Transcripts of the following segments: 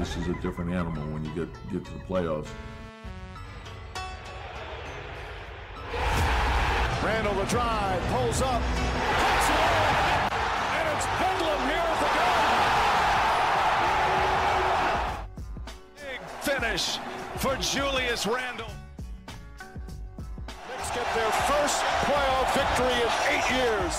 this is a different animal when you get to the playoffs. Randall the drive, pulls up, puts it in, and it's Bedlam here at the goal. Big finish for Julius Randle. Knicks get their first playoff victory in 8 years.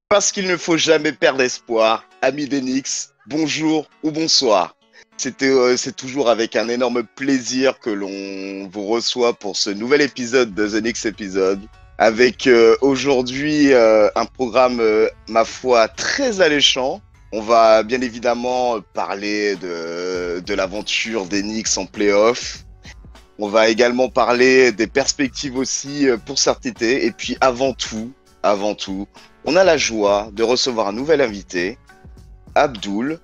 Parce qu'il ne faut jamais perdre espoir, amis des Knicks, bonjour ou bonsoir. C'est toujours avec un énorme plaisir que l'on vous reçoit pour ce nouvel épisode de The Knicks Episode. Avec aujourd'hui un programme, ma foi, très alléchant. On va bien évidemment parler de l'aventure des Knicks en play-off. On va également parler des perspectives aussi pour cet été. Et puis avant tout, on a la joie de recevoir un nouvel invité, Abdoul.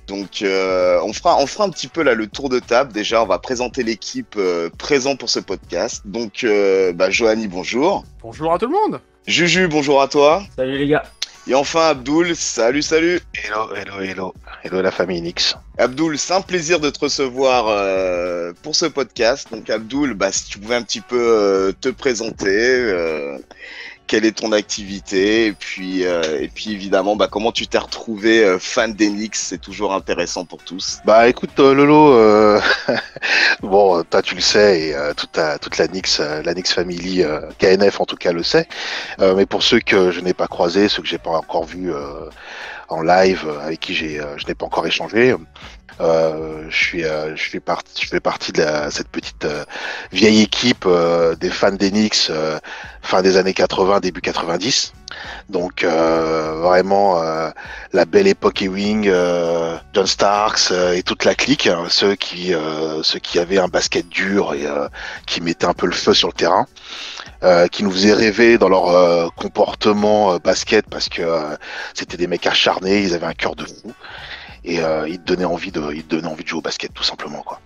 Donc on fera un petit peu là le tour de table. Déjà, on va présenter l'équipe présente pour ce podcast. Donc Johanny, bonjour. Bonjour à tout le monde. Juju, bonjour à toi. Salut les gars. Et enfin Abdoul, salut. Hello la famille Knicks. Abdoul, c'est un plaisir de te recevoir pour ce podcast. Donc Abdoul, si tu pouvais un petit peu te présenter, quelle est ton activité et puis évidemment comment tu t'es retrouvé fan des Knicks, c'est toujours intéressant pour tous. Bah écoute Lolo, bon toi tu le sais et toute la Knicks Family, KNF en tout cas le sait, mais pour ceux que je n'ai pas croisés, ceux que j'ai pas encore vus en live, avec qui je n'ai pas encore échangé, je fais partie de cette petite vieille équipe des fans des Knicks fin des années 80, début 90. Donc vraiment la belle époque Ewing, John Starks et toute la clique, hein, ceux qui avaient un basket dur et qui mettaient un peu le feu sur le terrain. Qui nous faisaient rêver dans leur comportement basket parce que c'était des mecs acharnés, ils avaient un cœur de fou et ils te donnaient envie de jouer au basket tout simplement quoi.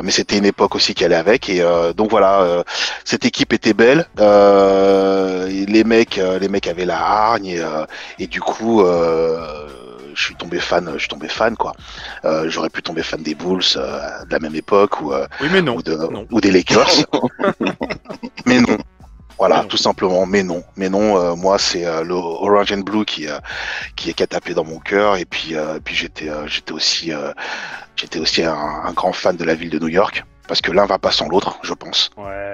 Mais c'était une époque aussi qui allait avec et donc voilà, cette équipe était belle, et les mecs avaient la hargne et du coup je suis tombé fan quoi. J'aurais pu tomber fan des Bulls de la même époque Oui mais non. Ou des Lakers. Mais non. Voilà, Mais non. tout simplement. Mais non, moi c'est le Orange and Blue qui a tapé dans mon cœur et puis j'étais aussi un grand fan de la ville de New York. Parce que l'un va pas sans l'autre, je pense. Ouais.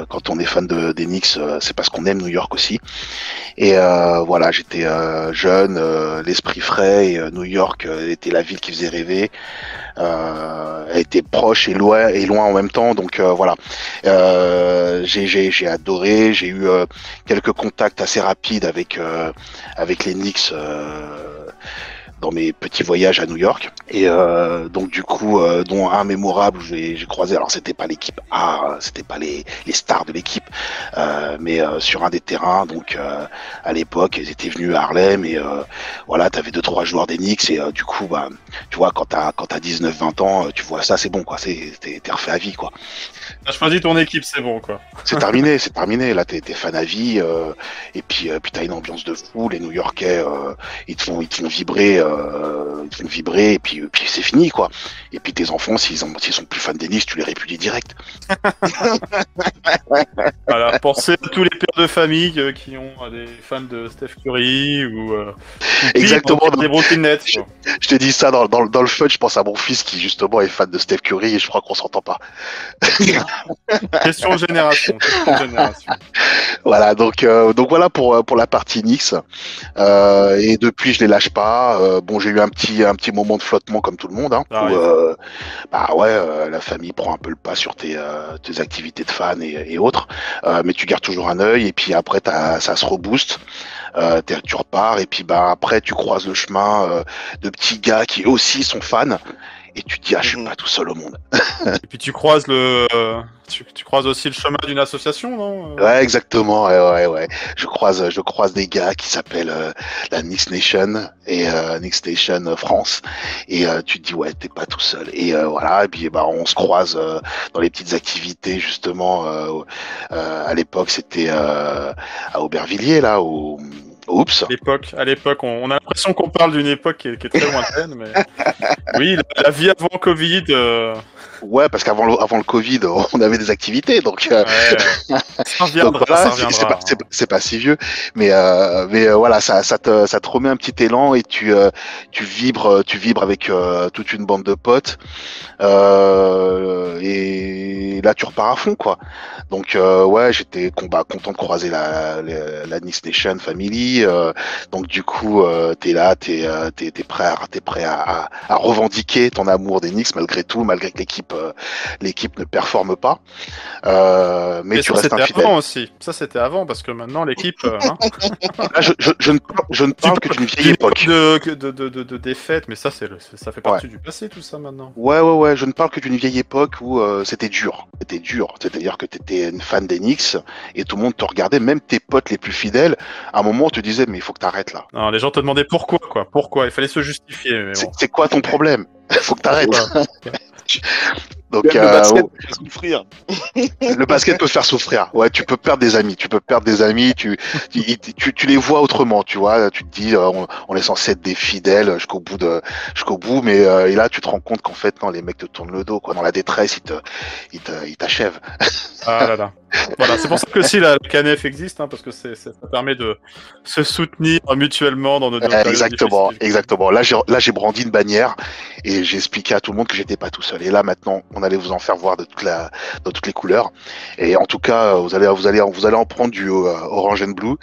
Quand on est fan des Knicks, c'est parce qu'on aime New York aussi. Et voilà, j'étais jeune, l'esprit frais, et New York était la ville qui faisait rêver. Elle était proche et loin en même temps, donc voilà. J'ai adoré, j'ai eu quelques contacts assez rapides avec les Knicks. Dans mes petits voyages à New York et donc du coup dont un mémorable où j'ai croisé, alors c'était pas l'équipe A, c'était pas les stars de l'équipe, mais sur un des terrains, donc à l'époque ils étaient venus à Harlem et voilà, t'avais 2-3 joueurs des Knicks et du coup tu vois quand t'as 19-20 ans, tu vois ça, c'est bon quoi, t'es refait à vie quoi. T'as choisi ton équipe, c'est bon quoi. C'est terminé. Là, t'es fan à vie, et puis t'as une ambiance de fou. Les New-Yorkais, ils te font vibrer, et puis c'est fini quoi. Et puis tes enfants, s'ils sont plus fans des Knicks, tu les répudies direct. Voilà, pensez à tous les pères de famille qui ont des fans de Steph Curry ou Exactement. des Brooklyn Nets. Quoi. Je te dis ça dans le fun. Je pense à mon fils qui justement est fan de Steph Curry et je crois qu'on s'entend pas. Question génération. Voilà, donc voilà pour la partie Knicks. Et depuis, je les lâche pas. Bon, j'ai eu un petit moment de flottement comme tout le monde, hein, où la famille prend un peu le pas sur tes activités de fan et autres. Mais tu gardes toujours un œil et puis après ça se rebooste. Tu repars et puis après tu croises le chemin de petits gars qui eux aussi sont fans. et tu te dis, je suis pas tout seul au monde. Et puis tu croises tu croises aussi le chemin d'une association, non? Ouais, exactement, ouais. Je croise des gars qui s'appellent la Knicks Nation et Knicks Nation France, et tu te dis, ouais, t'es pas tout seul. Et voilà, et puis on se croise dans les petites activités, justement. À l'époque, c'était à Aubervilliers, là, Oups. À l'époque, on a l'impression qu'on parle d'une époque qui est très lointaine, mais oui, la vie avant Covid. Ouais, parce qu'avant le Covid, on avait des activités, donc. Ouais. Ça reviendra, donc voilà, ça reviendra. c'est pas si vieux, mais voilà, ça te remet un petit élan et tu vibres avec toute une bande de potes, et là tu repars à fond, quoi. Donc ouais, j'étais content de croiser la Knicks Nation Family. Donc du coup, t'es là, t'es prêt à revendiquer ton amour des Knicks malgré tout, malgré que l'équipe ne performe pas. Mais tu ça, restes un c'était fidèle. avant aussi. Ça, c'était avant, parce que maintenant, l'équipe. Hein, Là, je ne parle que d'une vieille époque. de défaite, mais ça fait partie du passé, tout ça, maintenant. Ouais, je ne parle que d'une vieille époque où c'était dur. C'était dur. C'est-à-dire que tu étais une fan des Knicks et tout le monde te regardait, même tes potes les plus fidèles. À un moment, on te disait, mais il faut que t'arrêtes là. Non, les gens te demandaient pourquoi, quoi. Pourquoi? Il fallait se justifier. Mais bon. C'est quoi ton problème? Il faut que t'arrêtes. Donc, le basket peut faire souffrir. Le basket peut faire souffrir. Ouais, tu peux perdre des amis. Tu les vois autrement, tu vois. Tu te dis, on est censé être des fidèles jusqu'au bout, mais et là, tu te rends compte qu'en fait, non, les mecs te tournent le dos, quoi. Dans la détresse, ils t'achèvent. Ah là là. Voilà, c'est pour ça que si la CANF existe, hein, parce que ça permet de se soutenir mutuellement dans notre période Exactement. Là, j'ai brandi une bannière et j'ai expliqué à tout le monde que j'étais pas tout seul. Et là, maintenant, on allait vous en faire voir de toutes les couleurs. Et en tout cas, vous allez en prendre du orange and blue.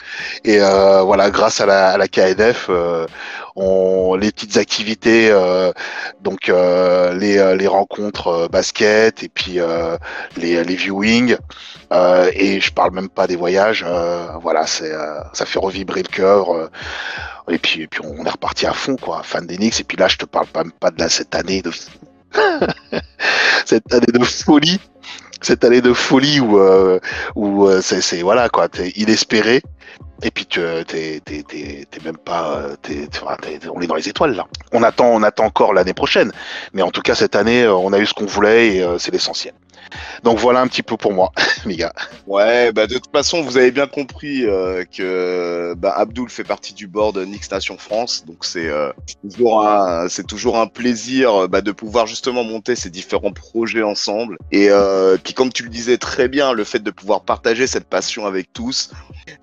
Et voilà, grâce à la KNF, les petites activités, donc les rencontres basket et puis les viewings. Et je parle même pas des voyages. Voilà, ça fait revibrer le cœur. Et puis on est reparti à fond, quoi, fan des Knicks. Et puis là, je te parle pas de cette année de folie. Cette année de folie où c'est voilà, quoi, t'es inespéré. Et puis t'es même pas, on est dans les étoiles là. On attend encore l'année prochaine. Mais en tout cas, cette année, on a eu ce qu'on voulait et c'est l'essentiel. Donc voilà un petit peu pour moi, les gars. Ouais, de toute façon, vous avez bien compris que Abdoul fait partie du board Knicks Nation France, donc c'est toujours un plaisir de pouvoir justement monter ces différents projets ensemble. Et puis comme tu le disais très bien, le fait de pouvoir partager cette passion avec tous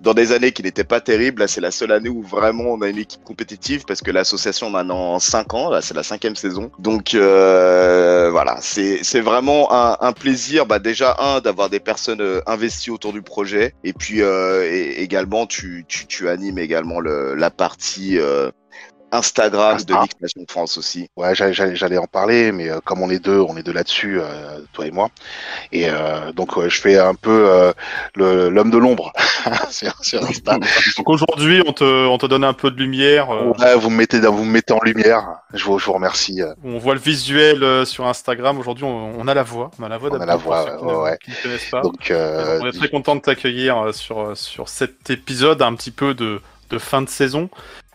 dans des années qui n'étaient pas terribles, là c'est la seule année où vraiment on a une équipe compétitive parce que l'association maintenant 5 ans, là c'est la 5e saison. Donc voilà, c'est vraiment un plaisir déjà d'avoir des personnes investies autour du projet et puis également tu animes également la partie Instagram de Knicks Nation France aussi. Ouais, j'allais en parler, mais comme on est deux là-dessus, toi et moi, et donc je fais un peu l'homme de l'ombre sur Insta. Donc aujourd'hui, on te donne un peu de lumière. Ouais, vous me mettez en lumière. Je vous remercie. On voit le visuel sur Instagram. Aujourd'hui, on a la voix. On a la voix d'Abdoul, qui ne connaissent pas. Donc, on est très content de t'accueillir sur cet épisode un petit peu de fin de saison.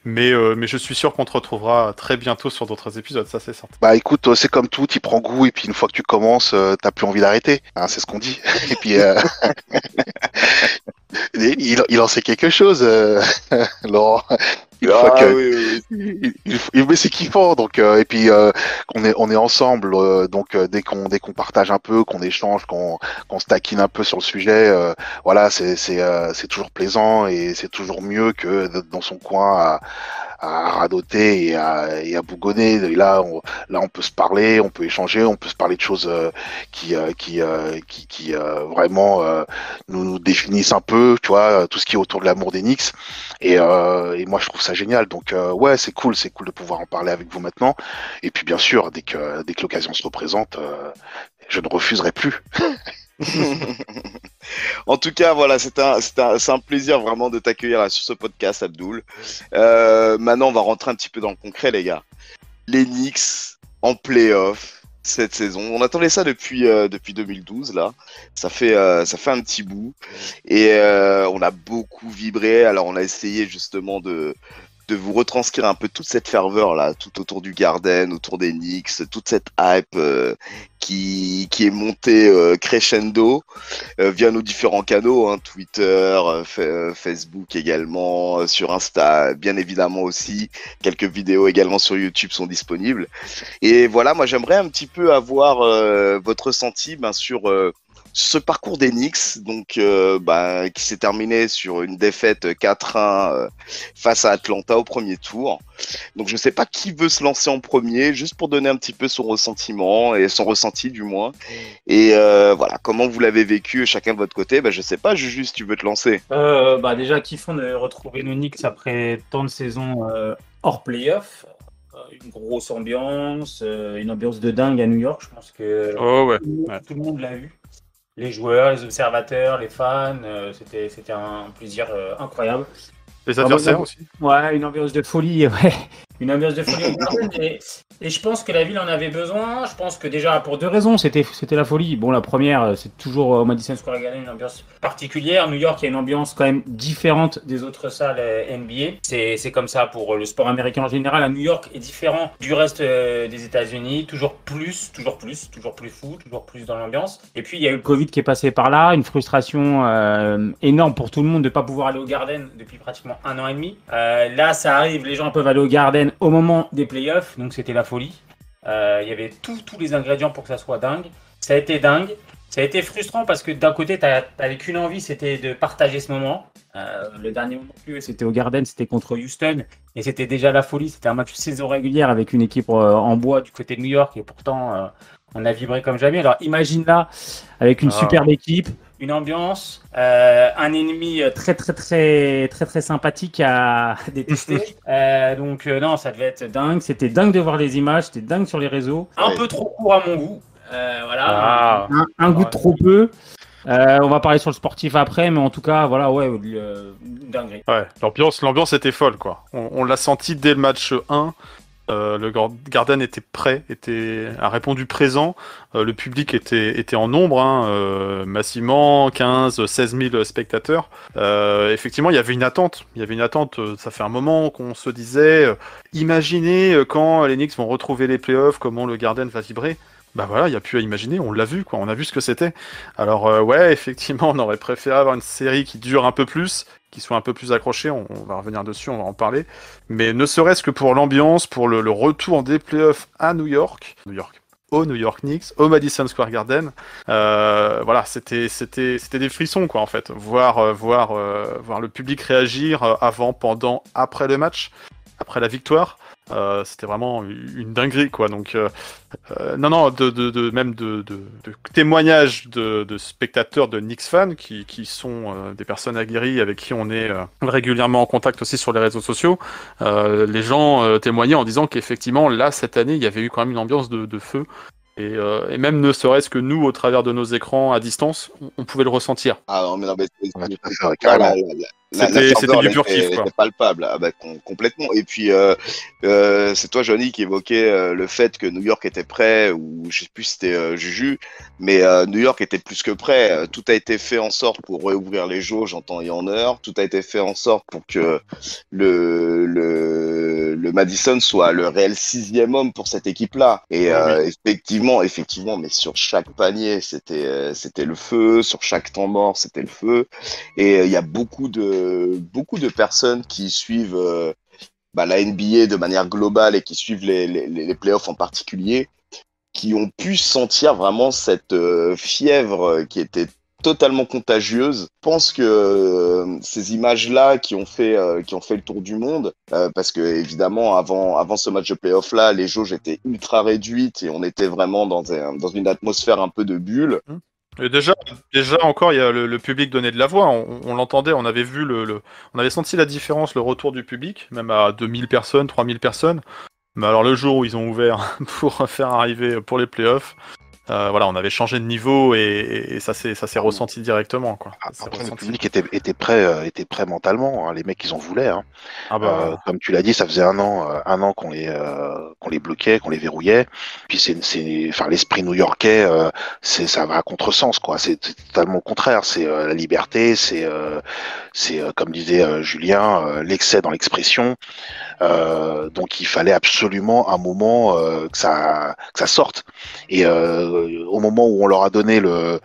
Mais je suis sûr qu'on te retrouvera très bientôt sur d'autres épisodes, ça c'est certain. Bah écoute, c'est comme tout, tu prends goût et puis une fois que tu commences, t'as plus envie d'arrêter, hein, c'est ce qu'on dit. Et puis il en sait quelque chose, Laurent. Mais c'est kiffant, donc et puis on est ensemble, donc dès qu'on partage un peu, qu'on échange, qu'on se taquine un peu sur le sujet, voilà, c'est toujours plaisant et c'est toujours mieux que d'être dans son coin à radoter et à bougonner. Et là on peut se parler, on peut échanger, on peut se parler de choses qui vraiment nous définissent un peu, tu vois, tout ce qui est autour de l'amour des Knicks. Et moi je trouve ça génial. Donc ouais, c'est cool de pouvoir en parler avec vous maintenant. Et puis bien sûr, dès que l'occasion se représente, je ne refuserai plus. En tout cas, voilà, c'est un plaisir vraiment de t'accueillir là, sur ce podcast, Abdoul. Maintenant, on va rentrer un petit peu dans le concret, les gars. Les Knicks, en play-off cette saison. On attendait ça depuis 2012 là. Ça fait un petit bout et on a beaucoup vibré. Alors on a essayé justement de vous retranscrire un peu toute cette ferveur là, tout autour du Garden, autour des Knicks, toute cette hype qui est montée crescendo via nos différents canaux, hein, Twitter, Facebook également, sur Insta, bien évidemment aussi. Quelques vidéos également sur YouTube sont disponibles. Et voilà, moi j'aimerais un petit peu avoir votre ressenti sur ce parcours des Knicks, donc qui s'est terminé sur une défaite 4-1 face à Atlanta au premier tour. Donc je ne sais pas qui veut se lancer en premier, juste pour donner un petit peu son ressentiment et son ressenti du moins. Et voilà, comment vous l'avez vécu chacun de votre côté. Je sais pas, Juju, si tu veux te lancer. Déjà kiffant de retrouver nos Knicks après tant de saisons hors playoff. Une grosse ambiance, une ambiance de dingue à New York. Je pense que tout le monde l'a vu. Les joueurs, les observateurs, les fans, c'était un plaisir incroyable. Les adversaires aussi. Ouais, une ambiance de folie, ouais. Une ambiance de folie au Garden. Et je pense que la ville en avait besoin. Je pense que déjà pour deux raisons, c'était la folie. Bon, la première, c'est toujours au Madison Square Garden une ambiance particulière. New York, il y a une ambiance quand même différente des autres salles NBA. C'est comme ça pour le sport américain en général. À New York est différent du reste des États-Unis. Toujours plus fou, toujours plus dans l'ambiance. Et puis il y a eu le Covid qui est passé par là, une frustration énorme pour tout le monde de ne pas pouvoir aller au Garden depuis pratiquement 1 an et demi. Là, ça arrive, les gens peuvent aller au Garden au moment des playoffs, donc c'était la folie. Il y avait tous les ingrédients pour que ça soit dingue. Ça a été dingue. Ça a été frustrant parce que d'un côté, t'avais qu'une envie, c'était de partager ce moment. Le dernier moment plus, c'était au Garden, c'était contre Houston. Et c'était déjà la folie. C'était un match de saison régulière avec une équipe en bois du côté de New York. Et pourtant, on a vibré comme jamais. Alors imagine là, avec une superbe équipe, une ambiance, un ennemi très sympathique à détester. Non, ça devait être dingue. C'était dingue de voir les images, c'était dingue sur les réseaux. Un peu trop court à mon goût. Voilà, un goût de trop peu. On va parler sur le sportif après, mais en tout cas, voilà, dinguerie. Ouais, l'ambiance était folle, quoi. On l'a senti dès le match 1. Le Garden était prêt, a répondu présent. Le public était en nombre, massivement, 16 000 spectateurs. Effectivement, il y avait une attente. Ça fait un moment qu'on se disait, imaginez quand les Knicks vont retrouver les playoffs, comment le Garden va vibrer. Voilà, il n'y a plus à imaginer, on l'a vu, quoi. On a vu ce que c'était. Alors, effectivement, on aurait préféré avoir une série qui dure un peu plus, qui soit un peu plus accrochée. On va revenir dessus, on va en parler. Mais ne serait-ce que pour l'ambiance, pour le retour des playoffs à New York, au New York Knicks, au Madison Square Garden, c'était des frissons, quoi, en fait. Voir le public réagir avant, pendant, après le match, après la victoire. C'était vraiment une dinguerie, quoi. Donc de témoignages de spectateurs, de Knicks fans qui sont des personnes aguerries avec qui on est régulièrement en contact aussi sur les réseaux sociaux. Les gens témoignaient en disant qu'effectivement là cette année il y avait eu quand même une ambiance de feu. Et même ne serait-ce que nous, au travers de nos écrents à distance, on pouvait le ressentir. Ah non, mais c'était du pur kiff, quoi. C'était palpable, complètement. Et puis, c'est toi, Johnny, qui évoquait le fait que New York était prêt, ou je sais plus si c'était Juju, mais New York était plus que prêt. Tout a été fait en sorte pour réouvrir les jauges en temps et en heure. Tout a été fait en sorte pour que le Madison soit le réel 6e homme pour cette équipe-là. Et effectivement, mais sur chaque panier, c'était le feu. Sur chaque temps mort, c'était le feu. Et il y a beaucoup de personnes qui suivent la NBA de manière globale et qui suivent les playoffs en particulier, qui ont pu sentir vraiment cette fièvre qui était totalement contagieuse. Je pense que ces images-là qui ont fait le tour du monde, parce que évidemment avant ce match de playoff-là, les jauges étaient ultra réduites et on était vraiment dans une atmosphère un peu de bulle. Et déjà encore, il y a le public donnait de la voix. On l'entendait, on avait vu on avait senti la différence, le retour du public, même à 2000 personnes, 3000 personnes. Mais alors le jour où ils ont ouvert pour faire arriver pour les playoffs, voilà, on avait changé de niveau et ça s'est ressenti directement, quoi. Après, le public était prêt mentalement. Hein. Les mecs, ils en voulaient. Hein. Comme tu l'as dit, ça faisait un an qu'on les bloquait, qu'on les verrouillait. Puis l'esprit new-yorkais, ça va à contresens, quoi. C'est totalement le contraire. C'est la liberté, c'est comme disait Julien, l'excès dans l'expression. Donc il fallait absolument un moment que ça sorte. Et au moment où on leur a donné le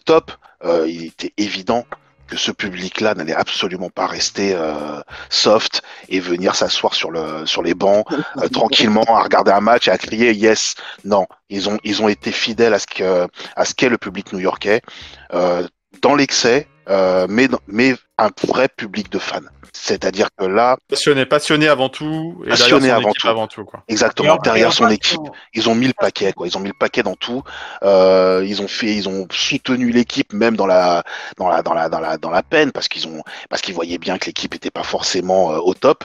top, il était évident que ce public-là n'allait absolument pas rester soft et venir s'asseoir sur les bancs tranquillement à regarder un match et à crier yes. Non, ils ont été fidèles à ce qu'est le public new-yorkais dans l'excès, mais un vrai public de fans. C'est-à-dire que là, passionné avant tout, et passionné avant tout, quoi. Exactement, derrière son équipe, ils ont mis le paquet, quoi. Ils ont mis le paquet dans tout. Ils ont soutenu l'équipe même dans la peine parce qu'ils voyaient bien que l'équipe était pas forcément au top,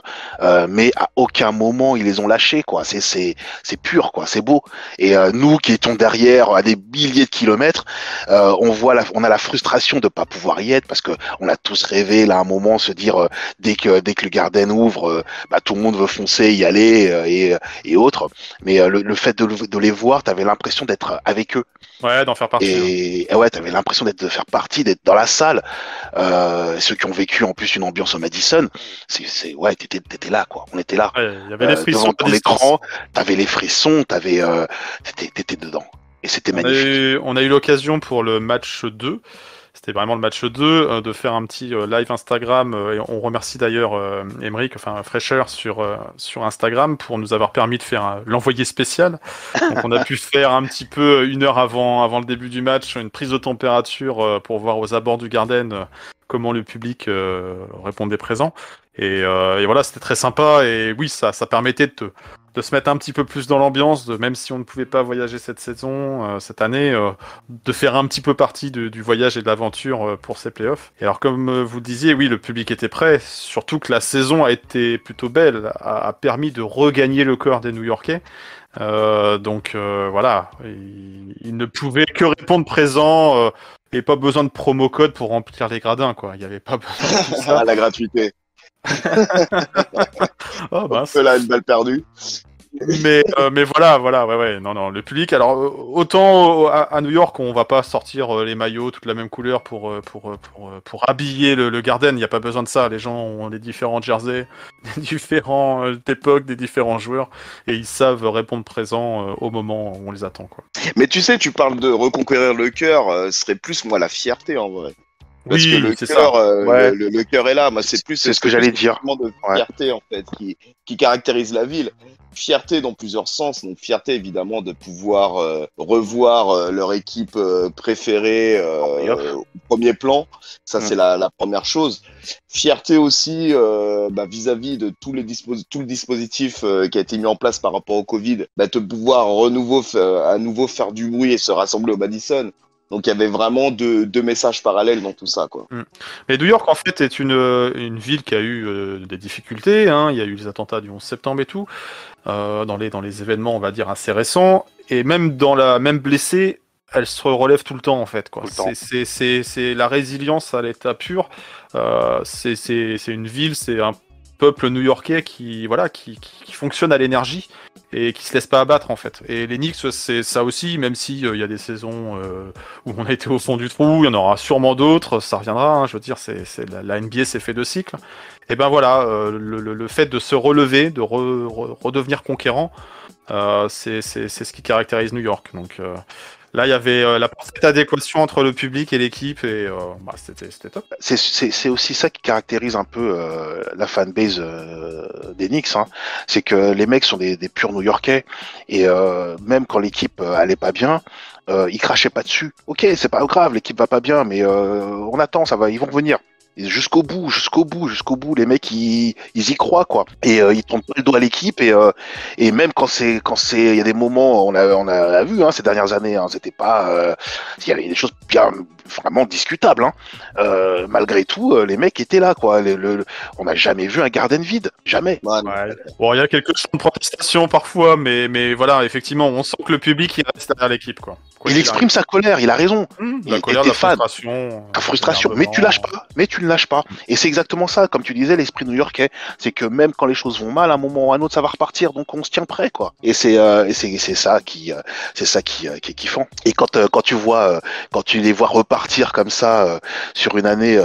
mais à aucun moment ils les ont lâchés, quoi. C'est pur, quoi. C'est beau. Et nous qui étions derrière à des milliers de kilomètres, on a la frustration de pas pouvoir y être parce que on a tous rêvé là à un moment se dire dès que le Garden ouvre, tout le monde veut foncer, y aller et autres. Mais le fait de les voir, t'avais l'impression d'être avec eux. Ouais, d'en faire partie. Et ouais, t'avais l'impression de faire partie, d'être dans la salle. Ceux qui ont vécu en plus une ambiance au Madison, ouais, t'étais là, quoi. On était là. Ouais, il y avait les frissons devant ton écran, t'avais les frissons, t'étais dedans. Et c'était magnifique. On a eu l'occasion pour le match 2. C'était vraiment le match 2, de faire un petit live Instagram. Et on remercie d'ailleurs Emeric, enfin Fraîcheur sur Instagram pour nous avoir permis de faire l'envoyé spécial. Donc on a pu faire un petit peu 1 heure avant le début du match, une prise de température pour voir aux abords du Garden comment le public répondait présent. Et voilà, c'était très sympa. Et oui, ça permettait de se mettre un petit peu plus dans l'ambiance, même si on ne pouvait pas voyager cette saison, cette année, de faire un petit peu partie du voyage et de l'aventure pour ces playoffs. Et alors, comme vous le disiez, oui, le public était prêt, surtout que la saison a été plutôt belle, a permis de regagner le cœur des New-Yorkais. Donc voilà, il ne pouvait que répondre présent et pas besoin de promo code pour remplir les gradins, quoi. Il n'y avait pas besoin de tout ça. Ah, la gratuité. Oh, bah, là, une balle perdue. Mais voilà, ouais, non, le public. Alors autant à New York, on va pas sortir les maillots toute la même couleur pour habiller le Garden. Il n'y a pas besoin de ça. Les gens ont les différents jerseys, des différentes époques, des différents joueurs, et ils savent répondre présent au moment où on les attend, quoi. Mais tu sais, tu parles de reconquérir le cœur, ce serait plus moi la fierté en vrai. Parce Oui, que le c'est cœur, ça. Ouais. le cœur est là. Moi, c'est ce que j'allais dire. De fierté en fait, qui caractérise la ville. Fierté dans plusieurs sens. Donc fierté évidemment de pouvoir revoir leur équipe préférée au premier plan. Ça c'est la première chose. Fierté aussi vis-à-vis de tout le dispositif qui a été mis en place par rapport au Covid, de pouvoir à nouveau faire du bruit et se rassembler au Madison. Donc il y avait vraiment deux messages parallèles dans tout ça, quoi. Mais New York en fait est une ville qui a eu des difficultés, hein. Il y a eu les attentats du 11 septembre et tout, dans les événements on va dire assez récents, et même même blessée, elle se relève tout le temps en fait, quoi. C'est la résilience à l'état pur. C'est une ville, c'est un peuple new-yorkais qui fonctionne à l'énergie et qui se laisse pas abattre en fait. Et les Knicks, c'est ça aussi, même si y a des saisons où on a été au fond du trou, il y en aura sûrement d'autres, ça reviendra, hein, je veux dire, la NBA c'est fait de cycles. Et ben voilà, le fait de se relever, de redevenir conquérant, c'est ce qui caractérise New York. Donc là, il y avait la parfaite adéquation entre le public et l'équipe, et c'était top. C'est aussi ça qui caractérise un peu la fanbase des Knicks. Hein. C'est que les mecs sont des purs New-Yorkais, et même quand l'équipe allait pas bien, ils crachaient pas dessus. Ok, c'est pas grave, l'équipe va pas bien, mais on attend, ça va, ils vont revenir. Et jusqu'au bout, les mecs ils y croient, quoi. Et ils tournent pas le dos à l'équipe, et même quand il y a des moments, on a vu, hein, ces dernières années, hein, c'était pas, il y avait des choses vraiment discutable. Hein. Malgré tout, les mecs étaient là, quoi. On n'a jamais vu un Garden vide, jamais. Ouais, Ouais. Bon, il y a quelques chants de protestation parfois, mais voilà, effectivement, on sent que le public il reste derrière l'équipe, quoi. Il exprime sa colère, il a raison. La Il colère, était la fan. frustration. La frustration, mais tu lâches pas, mais tu ne lâches pas. Et c'est exactement ça, comme tu disais, l'esprit new-yorkais, c'est que même quand les choses vont mal, à un moment ou à un autre, ça va repartir, donc on se tient prêt, quoi. Et c'est ça qui est kiffant. Et quand tu les vois repartir comme ça sur une année,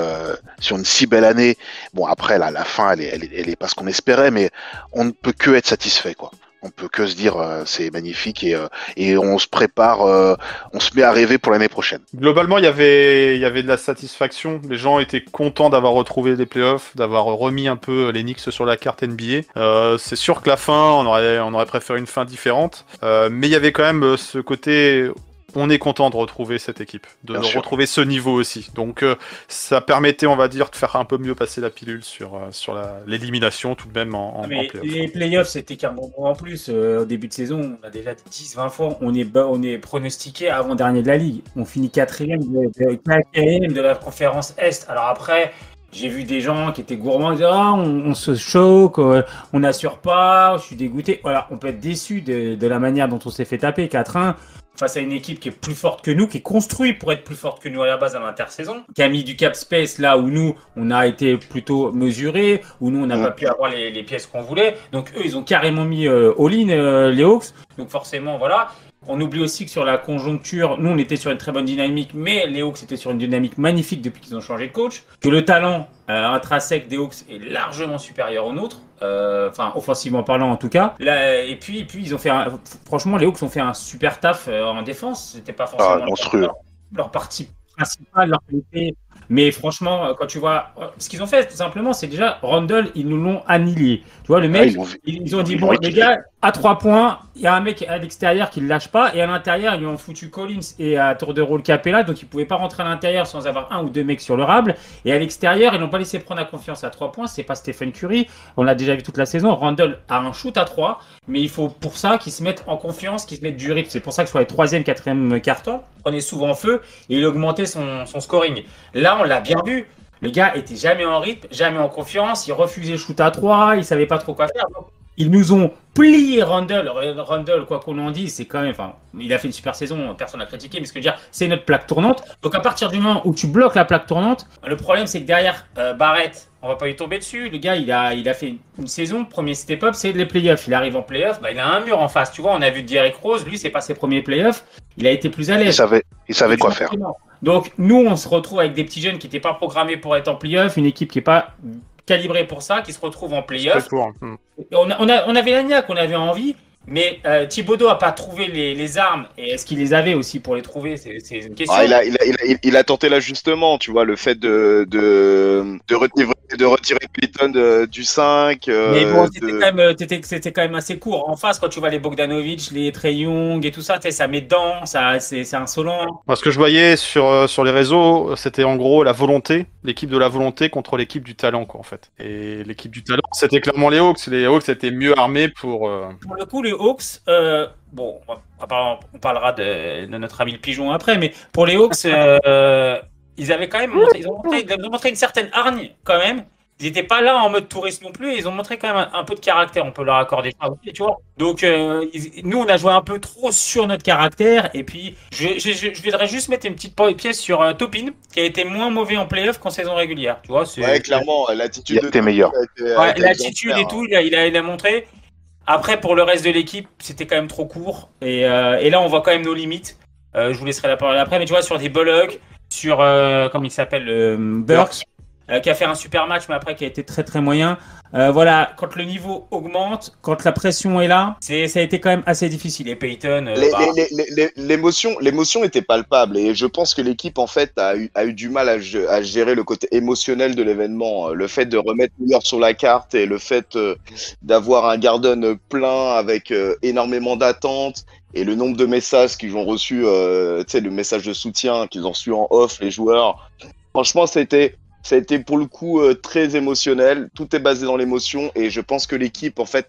sur une si belle année, bon après la fin, elle est pas ce qu'on espérait, mais on ne peut que être satisfait, quoi. On peut que se dire c'est magnifique et on se prépare, on se met à rêver pour l'année prochaine. Globalement, il y avait de la satisfaction. Les gens étaient contents d'avoir retrouvé les playoffs, d'avoir remis un peu les Knicks sur la carte NBA. C'est sûr que la fin, on aurait préféré une fin différente, mais il y avait quand même ce côté. On est content de retrouver cette équipe, de retrouver ce niveau aussi. Donc ça permettait, on va dire, de faire un peu mieux passer la pilule sur l'élimination tout de même en Mais playoff. les playoffs, c'était qu'un bonbon en plus. Au début de saison, on a déjà 10-20 fois, on est pronostiqué avant-dernier de la Ligue. On finit quatrième de la conférence Est. Alors après, j'ai vu des gens qui étaient gourmands, qui disaient on se choque, on n'assure pas, je suis dégoûté. Voilà, on peut être déçu de la manière dont on s'est fait taper 4-1. Face à une équipe qui est plus forte que nous, qui est construite pour être plus forte que nous à la base à l'intersaison, qui a mis du cap space là où nous, on a été plutôt mesurés, où nous, on n'a pas pu avoir les pièces qu'on voulait. Donc eux, ils ont carrément mis all-in les Hawks. Donc forcément, voilà. On oublie aussi que sur la conjoncture, nous on était sur une très bonne dynamique, mais les Hawks étaient sur une dynamique magnifique depuis qu'ils ont changé de coach. Que le talent intrinsèque des Hawks est largement supérieur au nôtre, enfin offensivement parlant en tout cas. Là, et puis ils ont fait, franchement les Hawks ont fait un super taf en défense. C'était pas forcément leur partie principale, leur qualité. Mais franchement, quand tu vois ce qu'ils ont fait, tout simplement, c'est déjà Randle, ils nous l'ont annihilé. Tu vois, le mec, ils ont dit bon, les gars, à 3 points, il y a un mec à l'extérieur qui ne lâche pas, et à l'intérieur, ils lui ont foutu Collins et à tour de rôle Capella, donc ils ne pouvaient pas rentrer à l'intérieur sans avoir 1 ou 2 mecs sur le rable. Et à l'extérieur, ils n'ont pas laissé prendre la confiance à 3 points. C'est pas Stephen Curry, on l'a déjà vu toute la saison. Randle a un shoot à 3, mais il faut pour ça qu'ils se mettent en confiance, qu'ils se mettent du rythme. C'est pour ça que sur les 3e, 4e cartons, on est souvent en feu et il augmentait son scoring. Là, on l'a bien vu. Le gars était jamais en rythme, jamais en confiance. Il refusait shoot à 3, il savait pas trop quoi faire. Donc, ils nous ont plié Randle. Randle, quoi qu'on en dise, c'est quand même. Enfin, il a fait une super saison, personne n'a critiqué, mais ce que je veux dire, c'est notre plaque tournante. Donc à partir du moment où tu bloques la plaque tournante, le problème c'est que derrière Barrett, on va pas lui tomber dessus. Le gars, il a fait une saison, premier step-up, c'est les playoffs. Il arrive en playoffs, il a un mur en face. Tu vois, on a vu Derrick Rose, lui, c'est pas ses premiers playoffs. Il a été plus à l'aise. Il savait quoi faire. Donc nous, on se retrouve avec des petits jeunes qui n'étaient pas programmés pour être en playoff, une équipe qui n'est pas calibrée pour ça, qui se retrouve en playoff. On avait l'agnac, on avait envie, mais Thibodeau n'a pas trouvé les armes. Et est-ce qu'il les avait aussi pour les trouver? C'est une question. Il a tenté l'ajustement, tu vois, le fait de retirer Clayton du 5. Mais bon, c'était quand même assez court. En face, quand tu vois les Bogdanovic, les Trae Young et tout ça, ça met dedans, c'est insolent. Moi, ce que je voyais sur les réseaux, c'était en gros la volonté, l'équipe de la volonté contre l'équipe du talent, quoi, en fait. Et l'équipe du talent, c'était clairement les Hawks. Les Hawks étaient mieux armés pour... Pour le coup, les Hawks, bon, on parlera de notre ami le pigeon après, mais pour les Hawks, ils avaient quand même ils ont montré une certaine hargne quand même. Ils n'étaient pas là en mode touriste non plus, et ils ont montré quand même un peu de caractère, on peut leur accorder ça aussi, tu vois. Donc nous on a joué un peu trop sur notre caractère, et puis je voudrais juste mettre une petite pièce sur Topin, qui a été moins mauvais en playoff qu'en saison régulière, tu vois. Ouais, clairement, l'attitude était meilleure. L'attitude et tout, il a montré. Après, pour le reste de l'équipe, c'était quand même trop court. Et là, on voit quand même nos limites. Je vous laisserai la parole après. Mais tu vois, sur des Bullock, sur, comment il s'appelle, Burks, qui a fait un super match, mais après, qui a été très, très moyen. Voilà, quand le niveau augmente, quand la pression est là, ça a été quand même assez difficile. Et Peyton... L'émotion était palpable. Et je pense que l'équipe, en fait, a eu du mal à gérer le côté émotionnel de l'événement. Le fait de remettre New York sur la carte et le fait d'avoir un Garden plein avec énormément d'attentes et le nombre de messages qu'ils ont reçus, tu sais, le message de soutien qu'ils ont reçu en off, les joueurs. Franchement, ça a été pour le coup très émotionnel. Tout est basé dans l'émotion et je pense que l'équipe en fait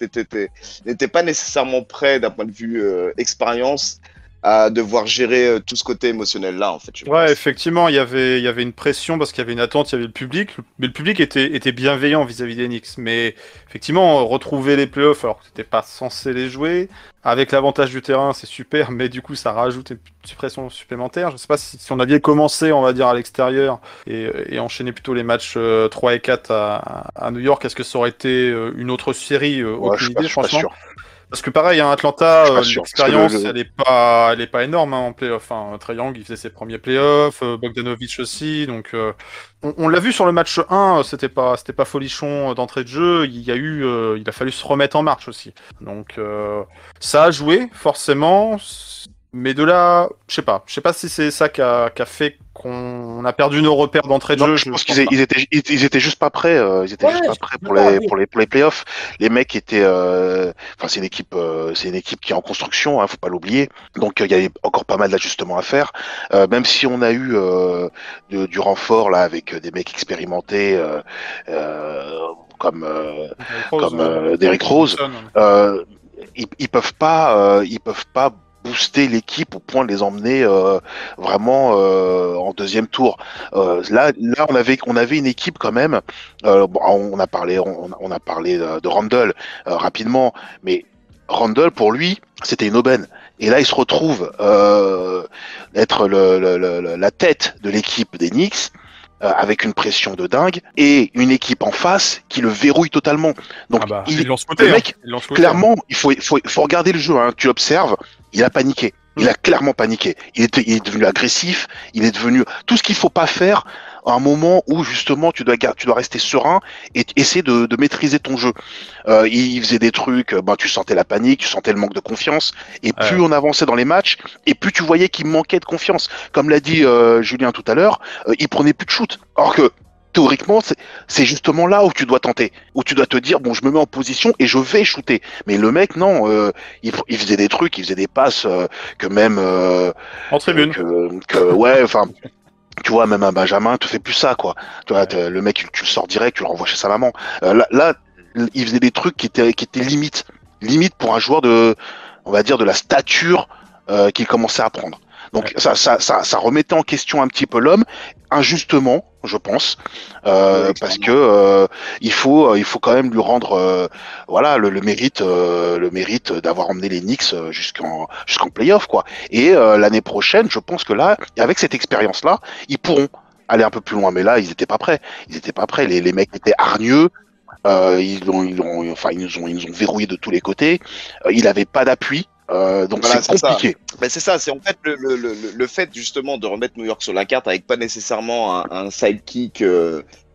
n'était pas nécessairement prête d'un point de vue expérience à devoir gérer tout ce côté émotionnel-là, en fait. Je Ouais, pense. effectivement, il y avait une pression parce qu'il y avait une attente, il y avait le public, mais le public était bienveillant vis-à-vis des Knicks. Mais effectivement, retrouver les playoffs alors que t'étais pas censé les jouer, avec l'avantage du terrain, c'est super, mais du coup, ça rajoute une petite pression supplémentaire. Je sais pas si on avait commencé, on va dire, à l'extérieur et enchaîné plutôt les matchs 3 et 4 à New York, est-ce que ça aurait été une autre série? Ouais, Aucune idée, je suis pas franchement. sûr. Parce que pareil, hein, Atlanta, Je suis pas sûr, parce que l'expérience, le- elle est pas énorme hein, en playoff. Hein. Trae Young, il faisait ses premiers playoffs, Bogdanovic aussi. Donc, on l'a vu sur le match 1, c'était pas folichon d'entrée de jeu. Il a fallu se remettre en marche aussi. Donc, ça a joué forcément, mais de là, je sais pas si c'est ça qui a fait qu'on a perdu nos repères d'entrée de Non, jeu. je pense pas. ils étaient juste pas prêts. Ils étaient Ouais, juste pas je prêts suis d'accord, oui. pour les playoffs. Les mecs étaient. Enfin, c'est une équipe qui est en construction. Hein, faut pas l'oublier. Donc, il y avait encore pas mal d'ajustements à faire. Même si on a eu du renfort là avec des mecs expérimentés comme Derrick Rose, Derrick Rose. Thompson. Ils peuvent pas booster l'équipe au point de les emmener vraiment en deuxième tour. Là, on avait une équipe quand même. Bon, on a parlé de Randle rapidement, mais Randle pour lui, c'était une aubaine. Et là, il se retrouve être la tête de l'équipe des Knicks. Avec une pression de dingue et une équipe en face qui le verrouille totalement. Donc, Ils l'ont scouté, le mec, hein. Ils l'ont scouté. clairement, il faut regarder le jeu. Hein. Tu observes, il a paniqué. Il a clairement paniqué. Il est devenu agressif. Il est devenu tout ce qu'il faut pas faire à un moment où justement tu dois rester serein et essayer de maîtriser ton jeu. Il faisait des trucs, tu sentais la panique, tu sentais le manque de confiance. Et plus on avançait dans les matchs, et plus tu voyais qu'il manquait de confiance. Comme l'a dit Julien tout à l'heure, il prenait plus de shoot. Alors que théoriquement, c'est justement là où tu dois tenter, où tu dois te dire bon, je me mets en position et je vais shooter. Mais le mec, non, il faisait des trucs, il faisait des passes que même En tribune. ouais, enfin. Tu vois, même un Benjamin te fait plus ça, quoi. Tu vois, le mec, tu le sors direct, tu le renvoies chez sa maman. Là, il faisait des trucs qui étaient limite pour un joueur on va dire, de la stature qu'il commençait à prendre. Donc ça remettait en question un petit peu l'homme, injustement, je pense, parce que il faut quand même lui rendre voilà le mérite d'avoir emmené les Knicks jusqu'en playoff, quoi. Et l'année prochaine, je pense que là, avec cette expérience là, ils pourront aller un peu plus loin. Mais là, ils étaient pas prêts. Les mecs étaient hargneux. Ils nous ont verrouillé de tous les côtés. Il avait pas d'appui. Donc Voilà, c'est compliqué. Ben c'est ça, c'est en fait le fait justement de remettre New York sur la carte avec pas nécessairement un sidekick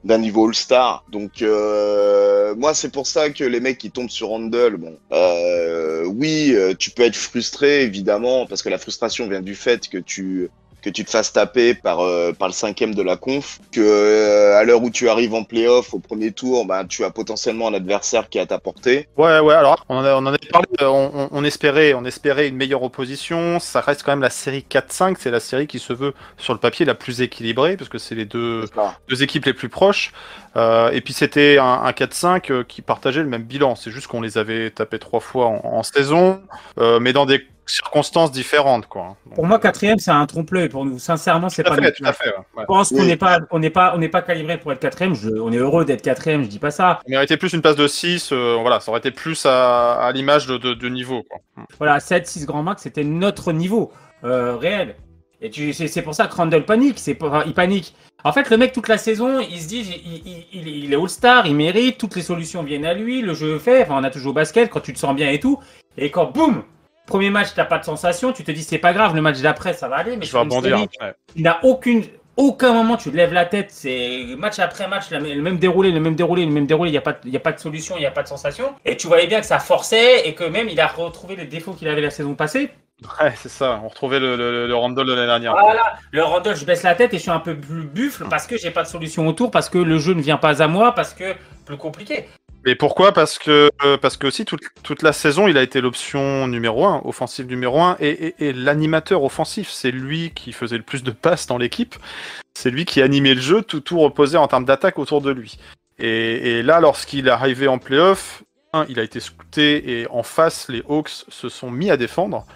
d'un niveau All-Star. Donc moi c'est pour ça que les mecs qui tombent sur Randle, bon, oui, tu peux être frustré évidemment parce que la frustration vient du fait que tu te fasses taper par le 5e de la conf, que à l'heure où tu arrives en playoff au premier tour, ben tu as potentiellement un adversaire qui est à ta portée. Ouais, alors on en avait parlé, on espérait une meilleure opposition, ça reste quand même la série 4-5, c'est la série qui se veut sur le papier la plus équilibrée, parce que c'est les deux équipes les plus proches, et puis c'était un 4-5 qui partageait le même bilan, c'est juste qu'on les avait tapés 3 fois en saison, mais dans des circonstances différentes, quoi. Donc, Pour moi, 4e, c'est un trompe-l'œil. Pour nous, sincèrement, c'est pas. tout à fait. Ouais. Je pense qu'on n'est pas calibré pour être 4e. On est heureux d'être 4e, je dis pas ça. On méritait plus une passe de 6, voilà, ça aurait été plus à l'image de niveau, quoi. Voilà, 7-6 grand max, c'était notre niveau réel. Et c'est pour ça que Randle panique. Il panique. En fait, le mec, toute la saison, il se dit il est All-Star, il mérite, toutes les solutions viennent à lui, le jeu est fait. Enfin, on a toujours au basket quand tu te sens bien et tout. Et quand, boum, premier match, t'as pas de sensation, tu te dis c'est pas grave, le match d'après ça va aller, mais je vais rebondir. Il n'a aucun moment tu lèves la tête, c'est match après match, le même déroulé, il n'y a pas de solution, il n'y a pas de sensation. Et tu voyais bien que ça forçait et que même il a retrouvé les défauts qu'il avait la saison passée. Ouais, c'est ça, on retrouvait le Randle de l'année dernière. Voilà, le Randle, je baisse la tête et je suis un peu plus buffle parce que j'ai pas de solution autour, parce que le jeu ne vient pas à moi, parce que plus compliqué. Mais pourquoi ? Parce que aussi toute la saison, il a été l'option numéro 1, offensive numéro 1, et l'animateur offensif, c'est lui qui faisait le plus de passes dans l'équipe, c'est lui qui animait le jeu, tout reposait en termes d'attaque autour de lui. Et là, lorsqu'il est arrivé en playoff, il a été scouté, et en face, les Hawks se sont mis à défendre.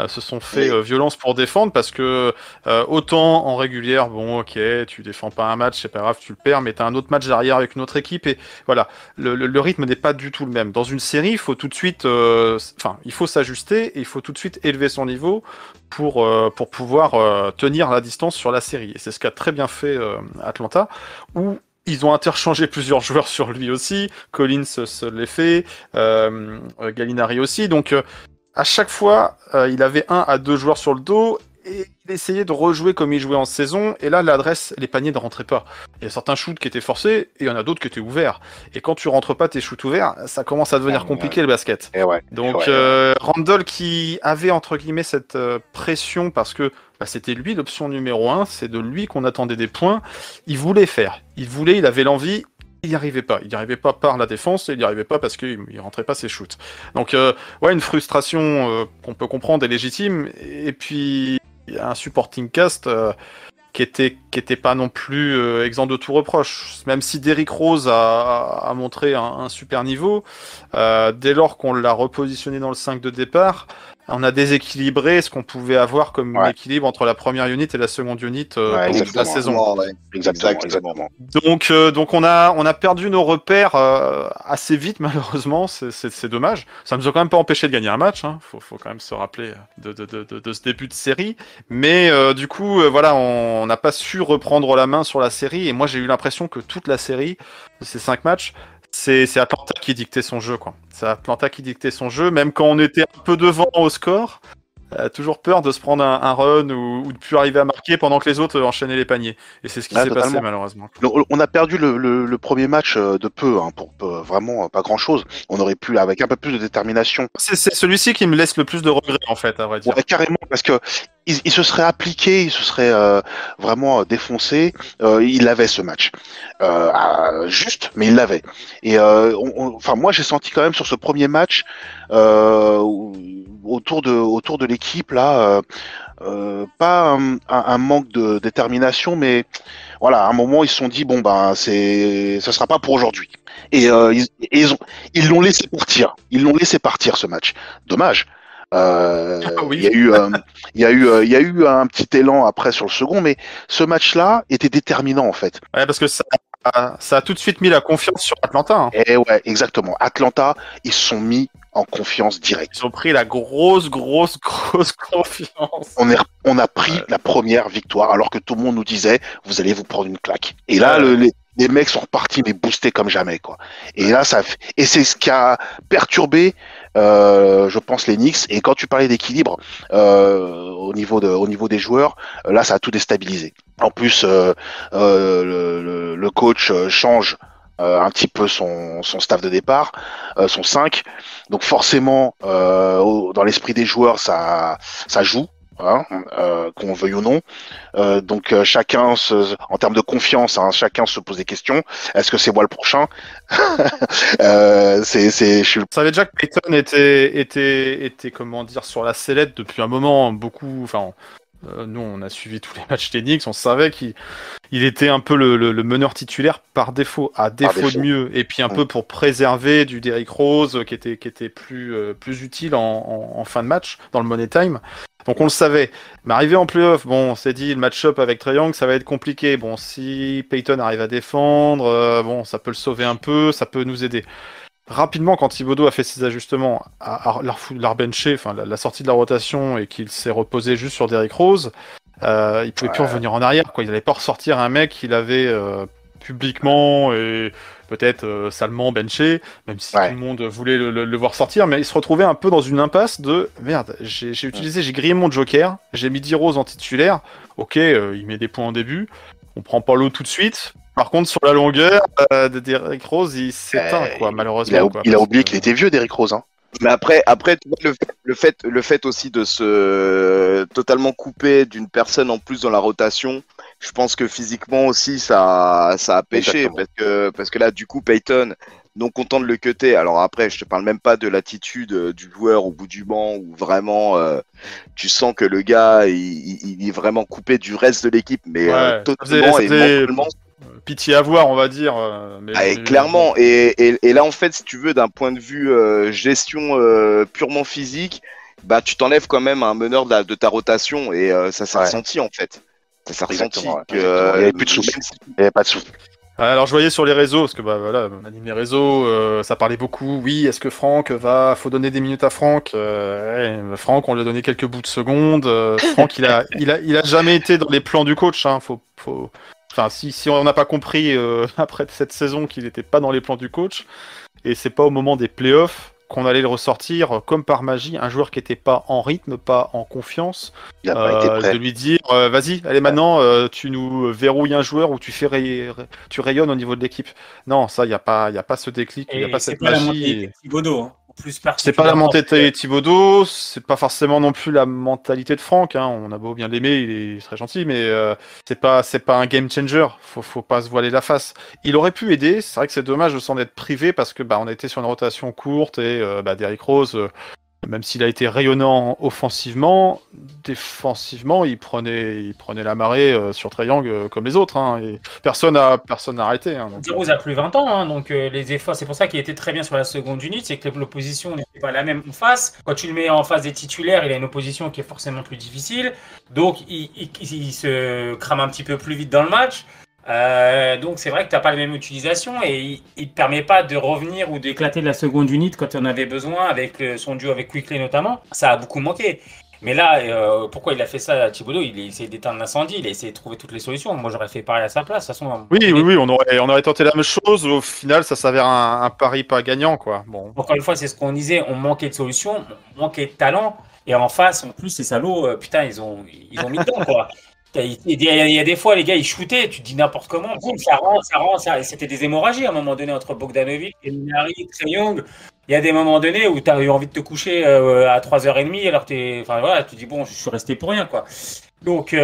se sont fait violence pour défendre parce que autant en régulière, bon ok, tu défends pas un match, c'est pas grave, tu le perds, mais t'as un autre match derrière avec une autre équipe et voilà, le rythme n'est pas du tout le même. Dans une série, il faut tout de suite, il faut s'ajuster et il faut tout de suite élever son niveau pour pouvoir tenir la distance sur la série. Et c'est ce qu'a très bien fait Atlanta, où ils ont interchangé plusieurs joueurs sur lui aussi. Collins se l'est fait, Gallinari aussi. Donc à chaque fois, il avait 1 à 2 joueurs sur le dos et il essayait de rejouer comme il jouait en saison. Et là, l'adresse, les paniers ne rentraient pas. Il y a certains shoots qui étaient forcés et il y en a d'autres qui étaient ouverts. Et quand tu rentres pas tes shoots ouverts, ça commence à devenir compliqué le basket. Donc Randle qui avait entre guillemets cette pression parce que c'était lui l'option numéro 1, c'est de lui qu'on attendait des points. Il voulait faire, il avait l'envie. Il n'y arrivait pas. Il n'y arrivait pas par la défense, et il n'y arrivait pas parce qu'il ne rentrait pas ses shoots. Donc, une frustration qu'on peut comprendre et légitime. Et puis, il y a un supporting cast qui était pas non plus exempt de tout reproche. Même si Derrick Rose a montré un super niveau, dès lors qu'on l'a repositionné dans le 5 de départ, on a déséquilibré ce qu'on pouvait avoir comme équilibre entre la première unit et la seconde unit toute la saison. Exactement. Donc on a perdu nos repères assez vite, malheureusement. C'est dommage. Ça nous a quand même pas empêché de gagner un match. Hein. Faut quand même se rappeler de ce début de série. Mais du coup, on n'a pas su reprendre la main sur la série. Et moi, j'ai eu l'impression que toute la série, ces 5 matchs, c'est Atlanta qui dictait son jeu, quoi. C'est Atlanta qui dictait son jeu, même quand on était un peu devant au score. Toujours peur de se prendre un run ou de plus arriver à marquer pendant que les autres enchaînaient les paniers. Et c'est ce qui s'est passé, malheureusement. On a perdu le premier match de peu, hein, pour vraiment pas grand-chose. On aurait pu, avec un peu plus de détermination. C'est celui-ci qui me laisse le plus de regrets, en fait, à vrai dire. Ouais, carrément, parce que il se serait appliqué, il se serait vraiment défoncé. Il avait ce match. Juste, mais il l'avait. Et moi, j'ai senti quand même sur ce premier match, autour de l'équipe, là, pas un manque de détermination, mais voilà, à un moment, ils se sont dit, bon, ce sera pas pour aujourd'hui. Et ils l'ont laissé partir. Ils l'ont laissé partir, ce match. Dommage. Il y a eu un petit élan après sur le second, mais ce match-là était déterminant, en fait. Ouais, parce que ça a tout de suite mis la confiance sur Atlanta. Hein. Et ouais, exactement. Atlanta, ils se sont mis en confiance directe. Ils ont pris la grosse confiance. On a pris la première victoire, alors que tout le monde nous disait, vous allez vous prendre une claque. Et là, les mecs sont repartis, mais boostés comme jamais, quoi. Et là, et c'est ce qui a perturbé, je pense, les Knicks. Et quand tu parlais d'équilibre, au niveau des joueurs, là, ça a tout déstabilisé. En plus, le coach change un petit peu son staff de départ, son 5. Donc forcément, dans l'esprit des joueurs, ça joue. Hein, qu'on veuille ou non. Donc chacun, en termes de confiance, hein, chacun se pose des questions. Est-ce que c'est moi le prochain? Je savais déjà que Payton était comment dire, sur la sellette depuis un moment. Beaucoup. Enfin, nous, on a suivi tous les matchs des Knicks. On savait qu'il était un peu le meneur titulaire par défaut, à défaut de mieux, et puis un peu pour préserver du Derrick Rose qui était plus utile en fin de match dans le Money Time. Donc on le savait. Mais arrivé en playoff, bon, on s'est dit, le match-up avec Trae Young, ça va être compliqué. Bon, si Payton arrive à défendre, ça peut le sauver un peu, ça peut nous aider. Rapidement, quand Thibodeau a fait ses ajustements, à la rebencher, enfin la sortie de la rotation, et qu'il s'est reposé juste sur Derrick Rose, il pouvait plus revenir en arrière, quoi. Il n'allait pas ressortir un mec qu'il avait publiquement et peut-être salement benché, même si tout le monde voulait le voir sortir, mais il se retrouvait un peu dans une impasse de merde, j'ai grillé mon joker, j'ai mis 10 Rose en titulaire, ok, il met des points en début, on prend pas l'eau tout de suite. Par contre, sur la longueur, Derrick Rose, il s'éteint, quoi, malheureusement. Il a oublié qu'il était vieux, Derrick Rose. Hein. Mais après, tu vois, le fait aussi de se totalement couper d'une personne en plus dans la rotation, je pense que physiquement aussi, ça a pêché. Parce que là, du coup, Payton, non content de le cutter. Alors après, je te parle même pas de l'attitude du joueur au bout du banc, où vraiment, tu sens que le gars, il est vraiment coupé du reste de l'équipe, mais totalement et mentalement. Pitié à voir, on va dire. Clairement. Et là, en fait, si tu veux, d'un point de vue gestion purement physique, bah tu t'enlèves quand même un meneur de ta rotation et ça s'est Ouais. ressenti en fait. Ça s'est ressenti Exactement, ouais. que Exactement. Il y avait plus de souffle. même si- Il n'y avait pas de souffle. Alors je voyais sur les réseaux, parce que bah voilà, on anime les réseaux, ça parlait beaucoup. Oui, est-ce que faut donner des minutes à Franck? Franck, on lui a donné quelques bouts de secondes. Franck, il a jamais été dans les plans du coach. Hein. Enfin, si on n'a pas compris après cette saison qu'il n'était pas dans les plans du coach, et c'est pas au moment des playoffs qu'on allait le ressortir comme par magie, un joueur qui était pas en rythme, pas en confiance. Il n'a pas été prêt. De lui dire vas-y, allez maintenant tu nous verrouilles un joueur ou tu rayonnes au niveau de l'équipe. Non, ça, il n'y a pas ce déclic, il n'y a Et pas c'est cette pas la magie. mentalité de Thibodeau, hein. En plus, C'est pas la particulièrement. mentalité de Thibodeau, c'est pas forcément non plus la mentalité de Franck. Hein. On a beau bien l'aimer, il est très gentil, mais c'est pas un game changer. Faut pas se voiler la face. Il aurait pu aider. C'est vrai que c'est dommage de s'en être privé parce que on a été sur une rotation courte et Derrick Rose, même s'il a été rayonnant offensivement, défensivement, il prenait la marée sur Trae Young comme les autres. Hein, et personne n'a arrêté. Hein, donc, Rose a plus 20 ans, hein, donc les efforts, c'est pour ça qu'il était très bien sur la seconde unité, c'est que l'opposition n'était pas la même en face. Quand tu le mets en face des titulaires, il a une opposition qui est forcément plus difficile, donc il se crame un petit peu plus vite dans le match. Donc c'est vrai que tu n'as pas la même utilisation et il ne te permet pas de revenir ou d'éclater de la seconde unité quand on avait besoin, avec son duo avec Quickley notamment. Ça a beaucoup manqué. Mais là, pourquoi il a fait ça à Thibodeau? Il a essayé d'éteindre l'incendie, il a essayé de trouver toutes les solutions. Moi, j'aurais fait pareil à sa place. De toute façon, oui, on aurait tenté la même chose. Au final, ça s'avère un pari pas gagnant, quoi. Bon. encore une fois, c'est ce qu'on disait. On manquait de solutions, on manquait de talent. Et en face, en plus, ces salauds, putain, ils ont mis dedans, quoi. Il y a des fois, les gars, ils shootaient, tu te dis n'importe comment, boum, ça rentre. C'était des hémorragies à un moment donné entre Bogdanovic et Minari, Trae Young. Il y a des moments donnés où tu as eu envie de te coucher à 3h30, alors tu te dis, bon, je suis resté pour rien, quoi. Donc,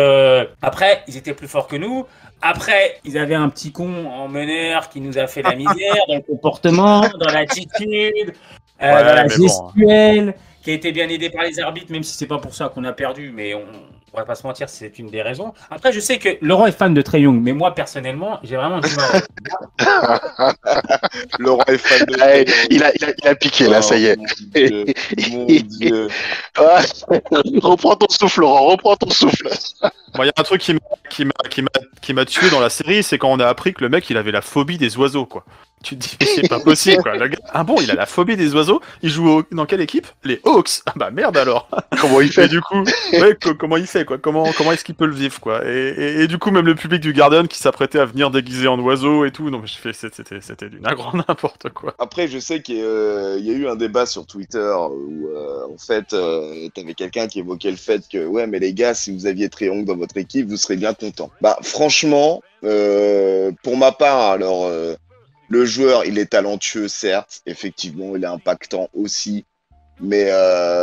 après, ils étaient plus forts que nous. Après, ils avaient un petit con en meneur qui nous a fait la misère dans le comportement, dans l'attitude, dans la gestuelle, qui a été bien aidé par les arbitres, même si c'est pas pour ça qu'on a perdu, mais on va pas se mentir, c'est une des raisons. Après, je sais que Laurent est fan de Trae Young, mais moi, personnellement, j'ai vraiment du mal. Laurent est fan de Ouais, il a piqué, là, ça y est. Mon Dieu, mon Dieu. Reprends ton souffle, Laurent, reprends ton souffle. Il y a un truc qui m'a tué dans la série, c'est quand on a appris que le mec, il avait la phobie des oiseaux, quoi. Tu te dis, mais c'est pas possible, quoi. Le gars, bon, il a la phobie des oiseaux. Il joue dans quelle équipe? Les Hawks. Ah bah merde alors. Comment il fait? Et du coup, comment il fait, quoi? Comment est-ce qu'il peut le vivre, quoi? Et du coup, même le public du Garden qui s'apprêtait à venir déguisé en oiseau et tout. Non, mais c'était du grand n'importe quoi. Après, je sais qu'il y a eu un débat sur Twitter où, en fait, t'avais quelqu'un qui évoquait le fait que, ouais, mais les gars, si vous aviez Trae Young dans votre équipe, vous serez bien contents. Bah, franchement, pour ma part, alors, le joueur, il est talentueux, certes, effectivement, il est impactant aussi. Mais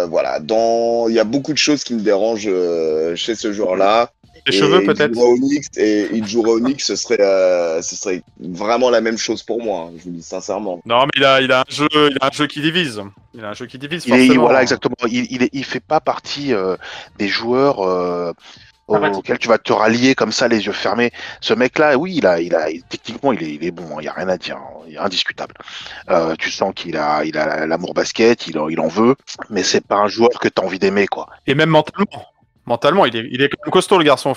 voilà, il y a beaucoup de choses qui me dérangent chez ce joueur-là. Les cheveux, peut-être. Il jouera au Knicks, ce serait vraiment la même chose pour moi, hein, je vous dis sincèrement. Non, mais il a un jeu qui divise. Il a un jeu qui divise, forcément. Voilà, exactement. Il fait pas partie des joueurs auxquels tu vas te rallier comme ça, les yeux fermés. Ce mec-là, oui, techniquement, il est bon. Il y a rien à dire. Hein, il est indiscutable. Tu sens qu'il a l'amour basket, il en veut, mais c'est pas un joueur que t'as envie d'aimer, quoi. Et même mentalement. Mentalement, il est quand même costaud, le garçon.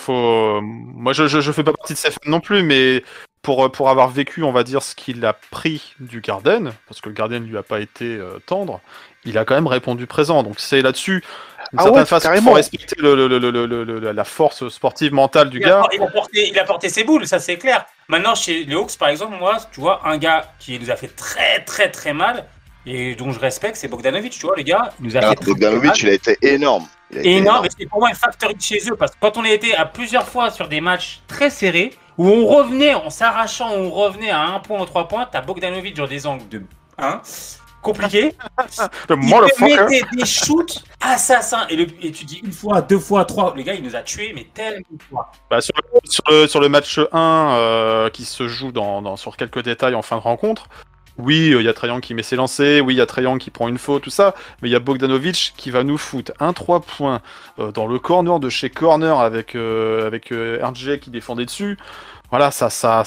Moi, je fais pas partie de ses fans non plus, mais pour avoir vécu, on va dire, ce qu'il a pris du Garden, parce que le Garden lui a pas été tendre, il a quand même répondu présent. Donc c'est là-dessus, d'une certaine façon, il faut respecter la force sportive mentale du gars. Il a porté ses boules, ça c'est clair. Maintenant, chez les Hawks, par exemple, moi, tu vois, un gars qui nous a fait très très très mal, et dont je respecte, c'est Bogdanovic, tu vois, les gars, il nous a fait Bogdanovic, il a été énorme. Énorme, et c'est pour moi une factory de chez eux, parce que quand on a été à plusieurs fois sur des matchs très serrés, où on revenait en s'arrachant, on revenait à 1 point ou 3 points, t'as Bogdanovic dans des angles de 1, compliqué. Il mettait des shoots assassins, et tu dis 1 fois, 2 fois, 3, les gars, il nous a tués, mais tellement de fois. Bah, sur le match 1, qui se joue sur quelques détails en fin de rencontre, oui, il y a Trae Young qui met ses lancers, oui, il y a Trae Young qui prend une faute, tout ça, mais il y a Bogdanovic qui va nous foutre un 3 points dans le corner de chez corner avec RJ qui défendait dessus. Voilà, ça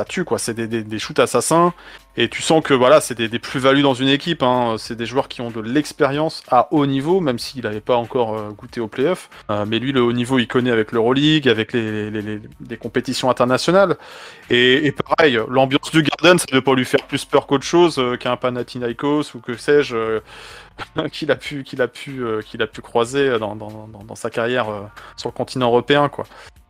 tue, quoi. C'est des shoots assassins. Et tu sens que voilà, c'est des plus-values dans une équipe. Hein. C'est des joueurs qui ont de l'expérience à haut niveau, même s'il n'avait pas encore goûté au play-off. Mais lui, le haut niveau, il connaît avec l'Euroleague, avec les compétitions internationales. Et pareil, l'ambiance du Garden, ça ne veut pas lui faire plus peur qu'autre chose, qu'un Panathinaikos ou que sais-je, qu'il a pu croiser dans sa carrière sur le continent européen, quoi.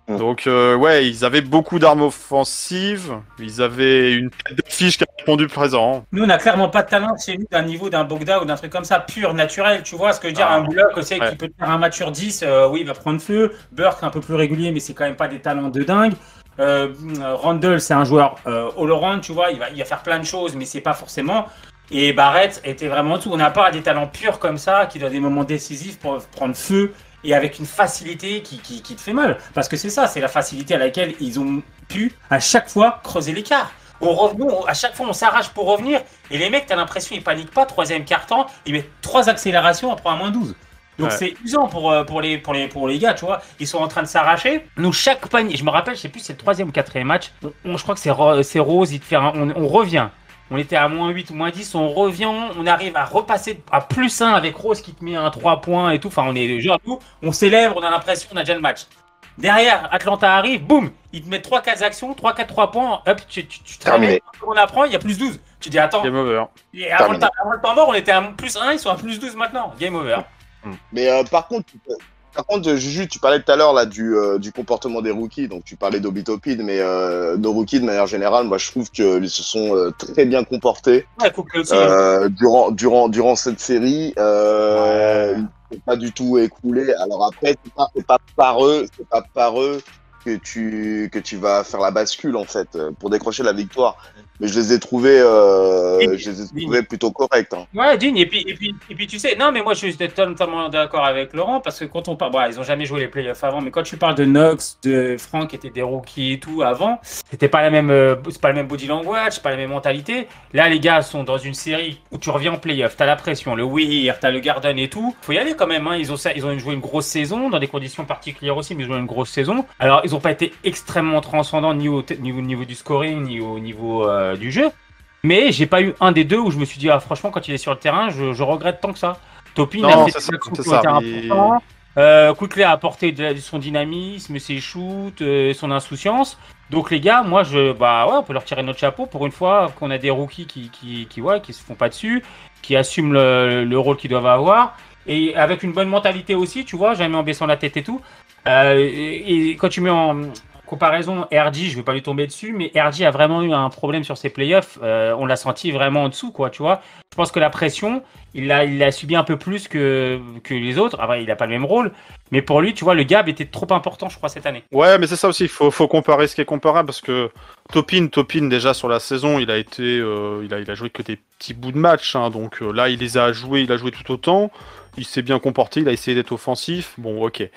Donc ouais, ils avaient beaucoup d'armes offensives, ils avaient une tête d'affiche qui a répondu présent. Nous, on n'a clairement pas de talent chez nous d'un niveau d'un Bogda ou d'un truc comme ça, pur, naturel. Tu vois ce que je veux dire, un Bullock, c'est qui peut faire un match sur 10, oui, il va prendre feu. Burke, un peu plus régulier, mais c'est quand même pas des talents de dingue. Randle, c'est un joueur all-around, tu vois, il va faire plein de choses, mais c'est pas forcément. Et Barrett était vraiment en dessous. On n'a pas des talents purs comme ça, qui dans des moments décisifs pour prendre feu. Et avec une facilité qui te fait mal. Parce que c'est ça, c'est la facilité à laquelle ils ont pu à chaque fois creuser l'écart. À chaque fois, on s'arrache pour revenir. Et les mecs, t'as l'impression, ils paniquent pas. Troisième quart-temps, ils mettent 3 accélérations après un -12. Donc c'est usant pour les gars, tu vois. Ils sont en train de s'arracher. Nous, chaque panier, je me rappelle, je sais plus, c'est le 3e ou 4e match. Je crois que c'est Rose, il te fait on revient. On était à -8 ou -10, on revient, on arrive à repasser à +1 avec Rose qui te met un 3 points et tout. Enfin, on est genre nous, on célèbre, on a l'impression qu'on a déjà le match. Derrière, Atlanta arrive, boum, il te met 3-4 actions, 3-4 3 points, hop, tu termines. On apprend, il y a +12. Tu dis attends. Game over. Et avant le temps mort, on était à +1, ils sont à +12 maintenant. Game over. Mais par contre, Juju, tu parlais tout à l'heure là du comportement des rookies, donc tu parlais d'Obi Toppin, mais nos rookies de manière générale, moi je trouve qu'ils se sont très bien comportés durant cette série. Ils ne sont pas du tout écoulés. Alors après, c'est pas par eux que tu vas faire la bascule en fait pour décrocher la victoire. Mais je les ai trouvés, plutôt corrects. Hein. Ouais, digne. Et puis tu sais, non, mais moi je suis totalement d'accord avec Laurent parce que quand on parle, ils ont jamais joué les playoffs avant, mais quand tu parles de Knox, de Frank qui étaient des rookies et tout avant, c'était pas c'est pas le même body language, c'est pas la même mentalité. Là, les gars sont dans une série où tu reviens en playoff, t'as la pression, le Weir, t'as le Garden et tout. Faut y aller quand même. Hein. Ils ont joué une grosse saison dans des conditions particulières aussi, mais ils ont joué une grosse saison. Alors ils ont pas été extrêmement transcendants ni au niveau du scoring ni au niveau du jeu, mais j'ai pas eu un des deux où je me suis dit franchement quand il est sur le terrain je regrette tant que ça. Toppin a fait des actions qui ont été importantes. Quickley a apporté son dynamisme, ses shoots, son insouciance. Donc les gars, moi on peut leur tirer notre chapeau pour une fois qu'on a des rookies qui se font pas dessus, qui assument le rôle qu'ils doivent avoir et avec une bonne mentalité aussi, tu vois, jamais en baissant la tête et tout. Et quand tu mets en comparaison, RJ, je vais pas lui tomber dessus, mais RJ a vraiment eu un problème sur ses playoffs. On l'a senti vraiment en dessous, quoi, tu vois. Je pense que la pression, il l'a subi un peu plus que les autres. Après, il a pas le même rôle, mais pour lui, tu vois, le gap était trop important, je crois, cette année. Ouais, mais c'est ça aussi. Il faut comparer ce qui est comparable parce que Toppin déjà sur la saison, il a joué que des petits bouts de match, hein, donc là, il a joué tout autant. Il s'est bien comporté, il a essayé d'être offensif, bon ok,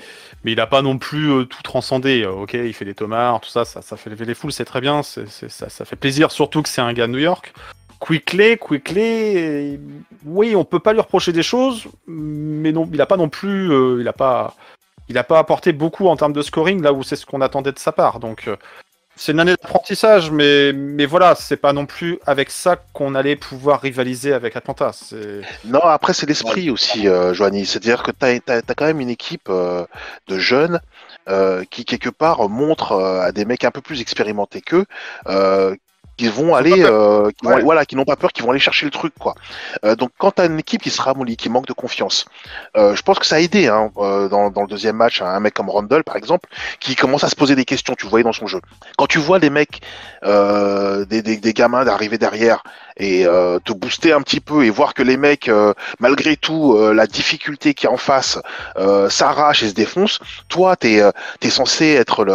mais il a pas non plus tout transcendé, ok, il fait des tomards, tout ça fait lever les foules, c'est très bien, ça fait plaisir, surtout que c'est un gars de New York. Quickley, oui, on peut pas lui reprocher des choses, mais non, il a pas non plus, il a pas apporté beaucoup en termes de scoring là où c'est ce qu'on attendait de sa part, donc c'est une année d'apprentissage, mais voilà, c'est pas non plus avec ça qu'on allait pouvoir rivaliser avec Atlanta. Non, après c'est l'esprit aussi, Joanie. C'est-à-dire que t'as quand même une équipe de jeunes qui quelque part montre à des mecs un peu plus expérimentés qu'eux qui vont aller, qui n'ont pas peur, qui vont aller chercher le truc, quoi. Donc quand t'as une équipe qui se ramollit, qui manque de confiance, je pense que ça a aidé dans le deuxième match, un mec comme Randle par exemple, qui commence à se poser des questions, tu voyais dans son jeu. Quand tu vois des mecs, des gamins d'arriver derrière et te booster un petit peu et voir que les mecs, malgré tout, la difficulté qui est en face, s'arrachent et se défoncent, toi t'es censé être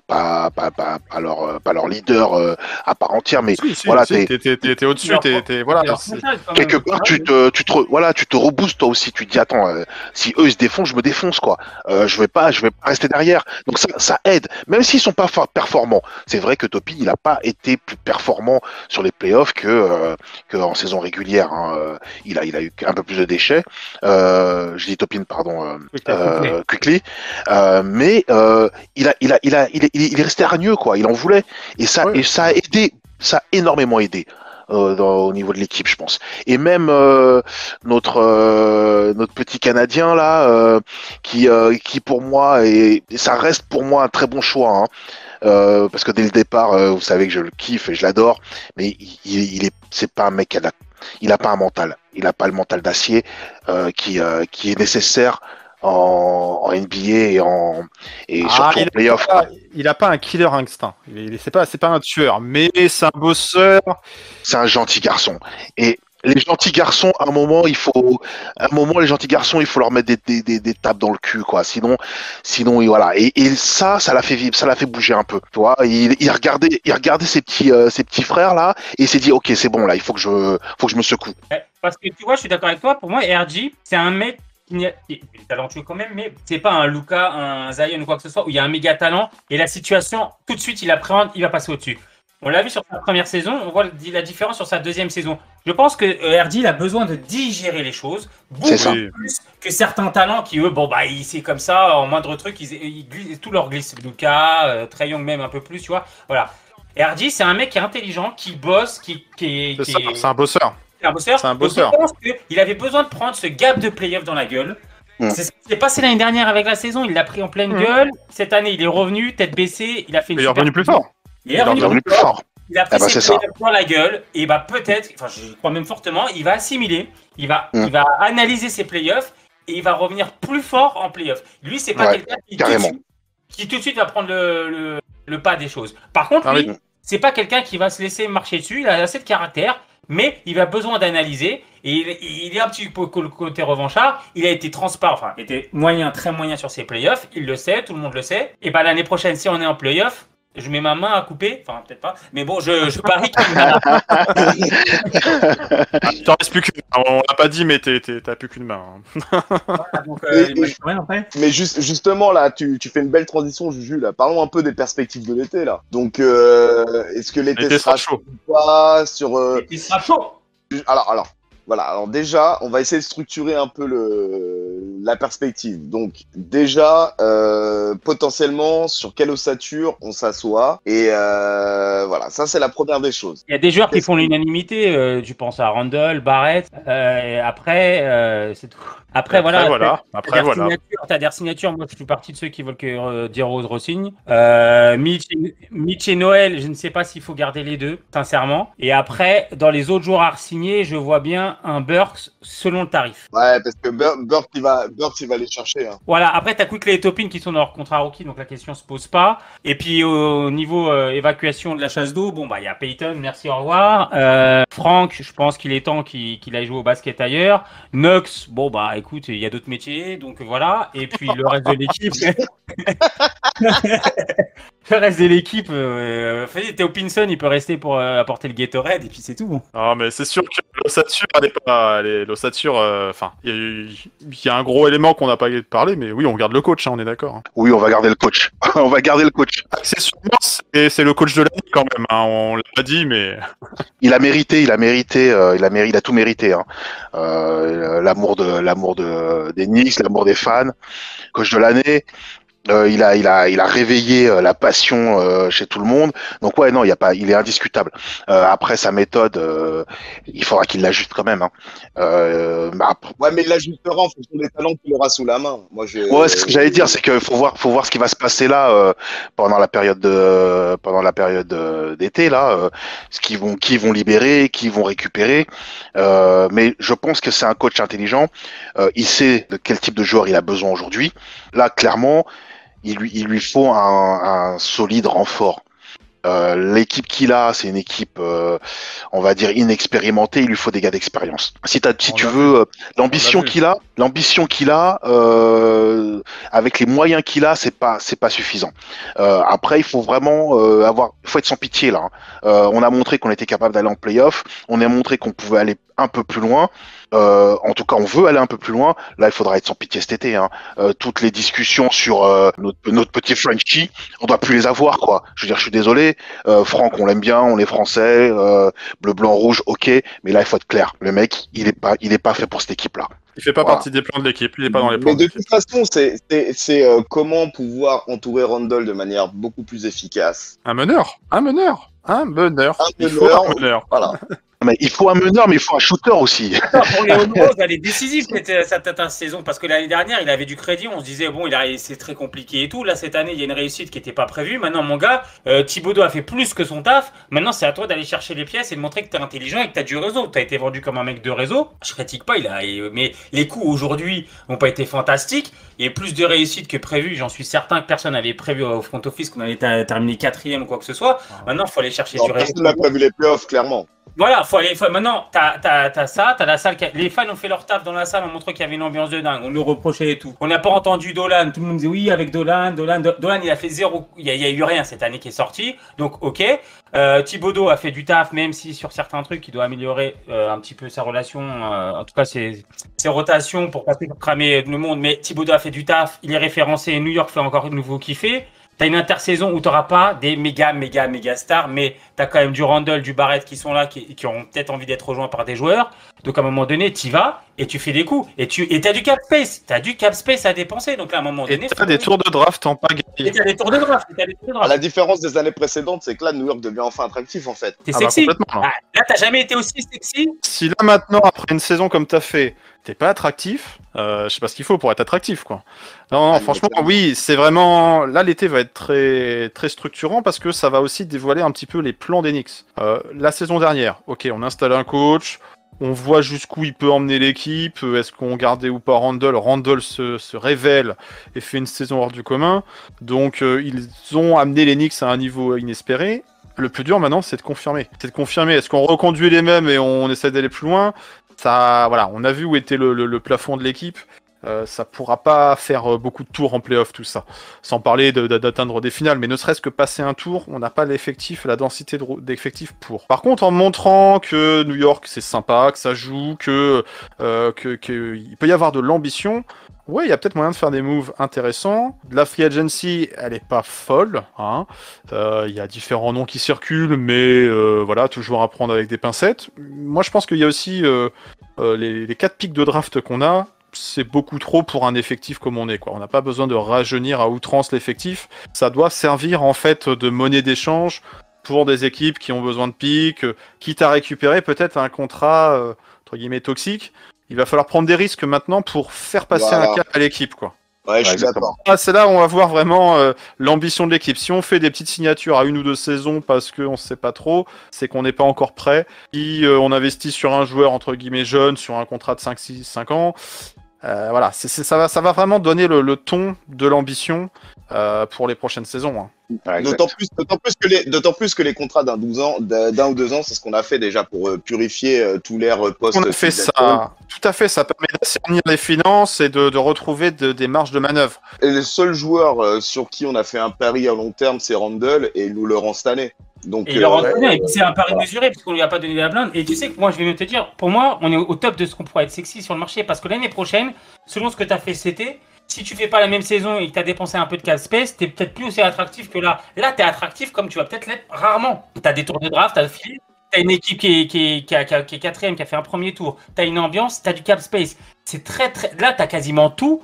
pas leur leader à part entière, mais voilà, t'es au-dessus, voilà. Quelque part, tu te reboostes toi aussi. Tu te dis attends, si eux ils se défoncent, je me défonce quoi. Je vais pas rester derrière. Donc ça aide, même s'ils sont pas performants. C'est vrai que Toppin il a pas été plus performant sur les playoffs que en saison régulière. Hein. Il a eu un peu plus de déchets. Je dis Toppin, pardon, Quickley. Mais il est resté hargneux quoi. Il en voulait et ça a aidé, ça a énormément aidé au niveau de l'équipe, je pense. Et même notre petit Canadien là, qui pour moi et ça reste pour moi un très bon choix. Hein. Parce que dès le départ, vous savez que je le kiffe et je l'adore, mais c'est pas un mec il a pas un mental, il a pas le mental d'acier qui est nécessaire en NBA et surtout en playoff. Il a pas un killer instinct. C'est pas un tueur, mais c'est un bosseur. C'est un gentil garçon. Et les gentils garçons, à un moment, les gentils garçons, il faut leur mettre des tapes dans le cul, quoi. Sinon, voilà. Et ça l'a fait vivre, ça l'a fait bouger un peu. Tu vois, il regardait ses petits frères là, et il s'est dit, ok, c'est bon là, il faut que je me secoue. Parce que tu vois, je suis d'accord avec toi. Pour moi, RG, c'est un mec qui est talentueux quand même, mais c'est pas un Luka, un Zion ou quoi que ce soit où il y a un méga talent et la situation tout de suite il appréhende, il va passer au-dessus. On l'a vu sur sa première saison, on voit la différence sur sa deuxième saison. Je pense que RG il a besoin de digérer les choses beaucoup plus que certains talents qui eux, c'est comme ça, en moindre truc, ils glissent, tout leur glisse. Luka, Trae Young même un peu plus, tu vois. Voilà. RG c'est un mec qui est intelligent, qui bosse, c'est un bosseur. C'est un bosseur. Je pense qu'il avait besoin de prendre ce gap de playoff dans la gueule. C'est ce qui s'est passé l'année dernière avec la saison. Il l'a pris en pleine gueule. Cette année, il est revenu, tête baissée. Il a fait une il est revenu plus fort. Il est revenu plus fort. Il a pris ses playoffs dans la gueule. Et peut-être, je crois même fortement, il va assimiler. Il va analyser ses playoffs. Et il va revenir plus fort en playoff. Lui, c'est pas quelqu'un qui tout de suite va prendre le pas des choses. Par contre, lui, c'est pas quelqu'un qui va se laisser marcher dessus. Il a assez de caractère. Mais il a besoin d'analyser et il est un petit peu côté revanchard. Il a été transparent, il était très moyen sur ses playoffs. Il le sait, tout le monde le sait. Et l'année prochaine, si on est en playoff, je mets ma main à couper. Enfin, peut-être pas. Mais bon, je parie qu'il t'en restes plus qu'une. On l'a pas dit, mais t'as plus qu'une main. Voilà, donc, mais justement, là, tu fais une belle transition, Juju. Là. Parlons un peu des perspectives de l'été. Là. Donc, est-ce que l'été sera chaud ou pas l'été sera chaud. Alors, voilà. Alors déjà, on va essayer de structurer un peu la perspective. Donc déjà, potentiellement, sur quelle ossature on s'assoit. Et voilà, ça c'est la première des choses. Il y a des joueurs qui font l'unanimité. Tu penses à Randle, Barrett. Après, c'est tout. Après, voilà. T'as des signatures. Moi, je suis parti de ceux qui veulent que D-Rose re-signe. Mitch et Noël, je ne sais pas s'il faut garder les deux, sincèrement. Et après, dans les autres joueurs à signer, je vois bien un Burks selon le tarif. Ouais, parce que Burks, il va les chercher. Hein. Voilà. Après, t'as Quickly et Topin qui sont dans leur contrat rookie, donc la question se pose pas. Et puis, au niveau évacuation de la chasse d'eau, il y a Peyton, merci, au revoir. Franck, je pense qu'il est temps qu'il aille jouer au basket ailleurs. Knox, écoute, il y a d'autres métiers, donc voilà. Et puis le reste de l'équipe. Le reste de l'équipe, Théo Pinson, il peut rester pour apporter le Gatorade et puis c'est tout. Non, mais c'est sûr que l'ossature, l'ossature, il y a un gros élément qu'on n'a pas parlé, mais oui, on garde le coach, on est d'accord. Hein. Oui, on va garder le coach. On va garder le coach. Accessoirement, c'est le coach de l'année quand même. Hein. On l'a pas dit, mais il a tout mérité. Hein. L'amour des Knicks, l'amour des fans, coach de l'année. Il a réveillé la passion chez tout le monde. Donc il est indiscutable. Après sa méthode, il faudra qu'il l'ajuste quand même. Hein. Mais il l'ajustera en fonction des talents qu'il aura sous la main. C'est ce que j'allais dire, c'est qu'il faut voir ce qui va se passer là pendant la période d'été là, qui vont libérer, qui vont récupérer. Mais je pense que c'est un coach intelligent. Il sait de quel type de joueur il a besoin aujourd'hui. Là, clairement. Il lui faut un solide renfort. L'équipe qu'il a, c'est une équipe, on va dire inexpérimentée. Il lui faut des gars d'expérience. Si tu veux, l'ambition qu'il a, avec les moyens qu'il a, c'est pas suffisant. Après, il faut vraiment il faut être sans pitié là. Hein. On a montré qu'on était capable d'aller en play-off. On a montré qu'on pouvait aller un peu plus loin. En tout cas, on veut aller un peu plus loin. Là, il faudra être sans pitié cet été. Hein. Toutes les discussions sur notre petit Frenchie, on doit plus les avoir, quoi. Je veux dire, je suis désolé. Franck, on l'aime bien, on est français. Bleu, blanc, rouge, ok. Mais là, il faut être clair. Le mec, il est pas fait pour cette équipe-là. Il fait pas partie des plans de l'équipe. Il est pas dans les plans. Mais de toute façon, c'est comment pouvoir entourer Randle de manière beaucoup plus efficace. Un meneur. Il faut un meneur. Voilà. Mais il faut un meneur, mais il faut un shooter aussi. Pour Léon Rose, elle est décisive cette saison parce que l'année dernière, il avait du crédit. On se disait, bon, c'est très compliqué et tout. Là, cette année, il y a une réussite qui n'était pas prévue. Maintenant, mon gars, Thibodeau a fait plus que son taf. Maintenant, c'est à toi d'aller chercher les pièces et de montrer que tu es intelligent et que tu as du réseau. Tu as été vendu comme un mec de réseau. Je critique pas, mais les coups aujourd'hui n'ont pas été fantastiques. Il y a plus de réussite que prévu. J'en suis certain que personne n'avait prévu au front office qu'on allait terminer 4e ou quoi que ce soit. Maintenant, il faut aller chercher du réseau. Personne n'a prévu les playoffs, clairement. Voilà, maintenant, t'as ça, t'as la salle. Les fans ont fait leur taf dans la salle en montrant qu'il y avait une ambiance de dingue. On nous reprochait et tout. On n'a pas entendu Dolan. Tout le monde disait oui, avec Dolan, il a fait zéro. Il y a eu rien cette année qui est sorti. Donc, ok. Thibodeau a fait du taf, même si sur certains trucs, il doit améliorer un petit peu sa relation. En tout cas, ses rotations pour pas cramer le monde. Mais Thibodeau a fait du taf. Il est référencé. New York fait encore de nouveau kiffer. T'as une intersaison où t'auras pas des méga stars, mais t'as quand même du Randle, du Barrett qui sont là, qui ont peut-être envie d'être rejoints par des joueurs. Donc à un moment donné, t'y vas et tu fais des coups. Et t'as du cap space. T'as du cap space à dépenser. Donc à un moment donné. Et t'as des tours de draft en pas gagné. Et t'as des tours de draft. La différence des années précédentes, c'est que là, New York devient enfin attractif, en fait. T'es sexy. Complètement, là. Là, t'as jamais été aussi sexy. Si là maintenant, après une saison comme t'as fait, t'es pas attractif, je sais pas ce qu'il faut pour être attractif, quoi. Non, franchement, oui, c'est vraiment... Là, l'été va être très, très structurant parce que ça va aussi dévoiler un petit peu les plans d'Enix. La saison dernière, ok, on installe un coach, on voit jusqu'où il peut emmener l'équipe, est-ce qu'on gardait ou pas Randle. Randle se révèle et fait une saison hors du commun, donc ils ont amené l'Enix à un niveau inespéré. Le plus dur maintenant, c'est de confirmer. Est-ce qu'on reconduit les mêmes et on essaie d'aller plus loin? Ça, voilà, on a vu où était le plafond de l'équipe. Ça pourra pas faire beaucoup de tours en play-off, tout ça. Sans parler d'atteindre des finales, mais ne serait-ce que passer un tour, on n'a pas l'effectif, la densité d'effectifs pour. Par contre, en montrant que New York c'est sympa, que ça joue, que il peut y avoir de l'ambition. Ouais, il y a peut-être moyen de faire des moves intéressants. La free agency, elle est pas folle, hein. Il y a différents noms qui circulent, mais voilà, toujours à prendre avec des pincettes. Moi, je pense qu'il y a aussi les 4 pics de draft qu'on a. C'est beaucoup trop pour un effectif comme on est, quoi. On n'a pas besoin de rajeunir à outrance l'effectif. Ça doit servir en fait de monnaie d'échange pour des équipes qui ont besoin de pics, quitte à récupérer peut-être un contrat entre guillemets toxique. Il va falloir prendre des risques maintenant pour faire passer un cap à l'équipe, quoi. Ouais, je suis d'accord. C'est là où on va voir vraiment l'ambition de l'équipe. Si on fait des petites signatures à 1 ou 2 saisons parce qu'on ne sait pas trop, c'est qu'on n'est pas encore prêt. Si on investit sur un joueur entre guillemets jeune, sur un contrat de 5 ans, voilà, ça va vraiment donner le ton de l'ambition pour les prochaines saisons, hein. Ouais, D'autant plus que les contrats d'un ou 2 ans, c'est ce qu'on a fait déjà pour purifier tout l'air post. On a fait ça, tout à fait, ça permet d'assainir les finances et de retrouver des marges de manœuvre. Et le seul joueur sur qui on a fait un pari à long terme, c'est Randle, et il nous le rend cette année. Donc, et il leur bien, et puis c'est un pari mesuré parce qu'on lui a pas donné la blinde. Et tu sais que moi, je vais même te dire, pour moi, on est au top de ce qu'on pourrait être sexy sur le marché parce que l'année prochaine, selon ce que tu as fait cet été, si tu fais pas la même saison et que tu as dépensé un peu de cap space, t'es peut-être plus aussi attractif que là. Là, t'es attractif comme tu vas peut-être l'être rarement. T'as des tours de draft, t'as une équipe qui est quatrième, qui a fait un premier tour. T'as une ambiance, t'as du cap space. C'est très. Là, t'as quasiment tout.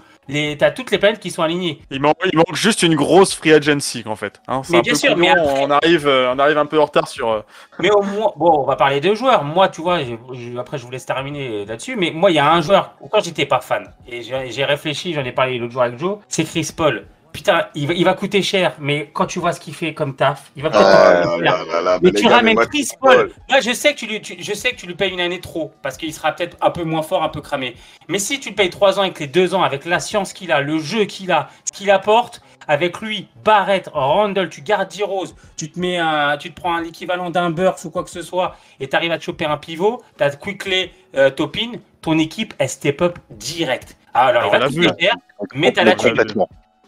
T'as toutes les planètes qui sont alignées. Il manque juste une grosse free agency en fait. Hein, mais bien sûr, mais après... on arrive un peu en retard sur. Mais au moins, bon, on va parler de joueurs. Moi, tu vois, après je vous laisse terminer là-dessus. Mais moi, il y a un joueur quand j'étais pas fan et j'ai réfléchi, j'en ai parlé l'autre jour avec Joe. C'est Chris Paul. Putain, il va coûter cher, mais quand tu vois ce qu'il fait comme taf, il va peut-être. Mais tu ramènes Chris Paul. Là, je sais que tu lui payes une année trop, parce qu'il sera peut-être un peu moins fort, un peu cramé. Mais si tu le payes 3 ans avec les 2 ans, avec la science qu'il a, le jeu qu'il a, ce qu'il apporte, avec lui, Barrett, Randle, tu gardes D-Rose, tu te prends l'équivalent d'un Burks ou quoi que ce soit, et tu arrives à te choper un pivot, tu as Quickley, Topin, ton équipe, elle step up direct. Alors il va tout faire, mais tu as la thune.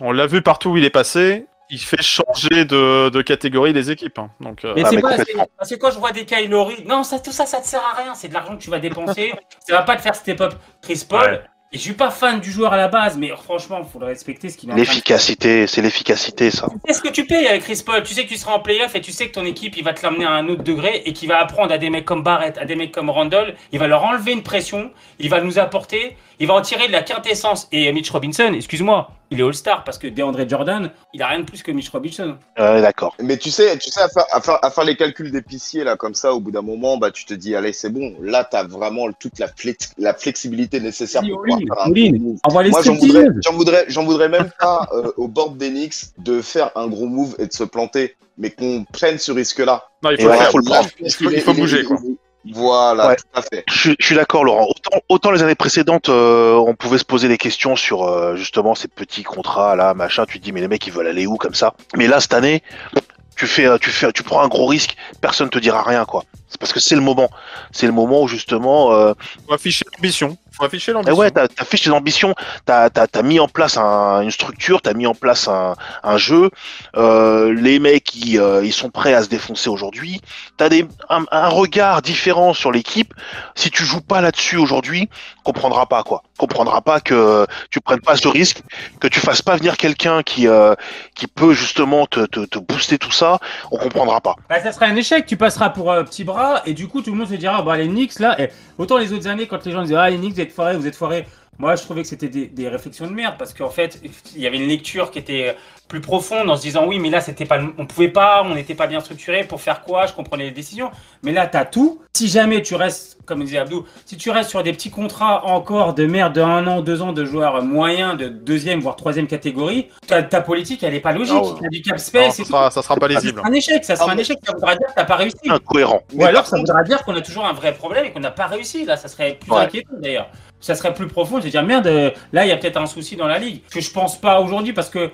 On l'a vu partout où il est passé, il fait changer de catégorie les équipes. Hein. Donc, mais c'est pas parce que quand je vois des Kylori, non, tout ça te sert à rien. C'est de l'argent que tu vas dépenser. Ça va pas te faire step up. Chris Paul, ouais. Et je suis pas fan du joueur à la base, mais franchement, il faut le respecter. Ce qu'il l'efficacité, c'est l'efficacité, ça. Tu sais ce que tu payes avec Chris Paul. Tu sais que tu seras en playoff et tu sais que ton équipe, il va te l'amener à un autre degré et qu'il va apprendre à des mecs comme Barrett, à des mecs comme Randle. Il va leur enlever une pression. Il va nous apporter. il va en tirer de la quintessence. Et Mitch Robinson, excuse-moi, il est All-Star parce que DeAndre Jordan, il a rien de plus que Mitch Robinson. D'accord. Mais tu sais, à faire les calculs d'épicier, là, comme ça, au bout d'un moment, bah, tu te dis, allez, c'est bon. Là, t'as vraiment toute la flexibilité nécessaire pour pouvoir faire un gros move. Envoie les Moi, striptease. j'en voudrais même pas au board d'Enix de faire un gros move et de se planter, mais qu'on prenne ce risque-là. Non, il Et faut le ouais, faire. faut le prendre. Il faut bouger, quoi. Voilà, Ouais. tout à fait. Je suis d'accord, Laurent. Autant les années précédentes, on pouvait se poser des questions sur justement ces petits contrats là, machin. Tu te dis mais les mecs ils veulent aller où comme ça. Mais là cette année, tu prends un gros risque, personne te dira rien quoi. C'est parce que c'est le moment. C'est le moment où justement. Faut afficher l'ambition. Eh ouais, t'as affiché tes ambitions, t'as mis en place une structure, t'as mis en place un jeu. Les mecs, ils sont prêts à se défoncer aujourd'hui. T'as un regard différent sur l'équipe. Si tu joues pas là-dessus aujourd'hui, comprendra pas quoi. Comprendra pas que tu prennes pas ce risque, que tu fasses pas venir quelqu'un qui peut justement te booster tout ça. On comprendra pas. Bah, ça serait un échec, tu passeras pour petit bras et du coup tout le monde se dira bah les Knicks là, autant les autres années quand les gens disaient ah les Knicks vous êtes foirés, moi je trouvais que c'était des réflexions de merde parce qu'en fait il y avait une lecture qui était plus profonde en se disant oui mais là c'était pas, on n'était pas bien structuré pour faire quoi, je comprenais les décisions, mais là t'as tout, si jamais tu restes comme disait Abdou, si tu restes sur des petits contrats encore de merde de 1 an, 2 ans de joueurs moyens de 2e voire 3e catégorie, ta politique elle est pas logique, Non, t'as du cap space non, et tout. ça sera pas lisible. Ça sera un échec, ça voudra dire que t'as pas réussi. Incohérent. Ou alors ça voudra dire qu'on a toujours un vrai problème et qu'on n'a pas réussi. Là, ça serait plus Ouais. inquiétant d'ailleurs. Ça serait plus profond. C'est dire merde, là il y a peut-être un souci dans la ligue. Que je pense pas aujourd'hui parce que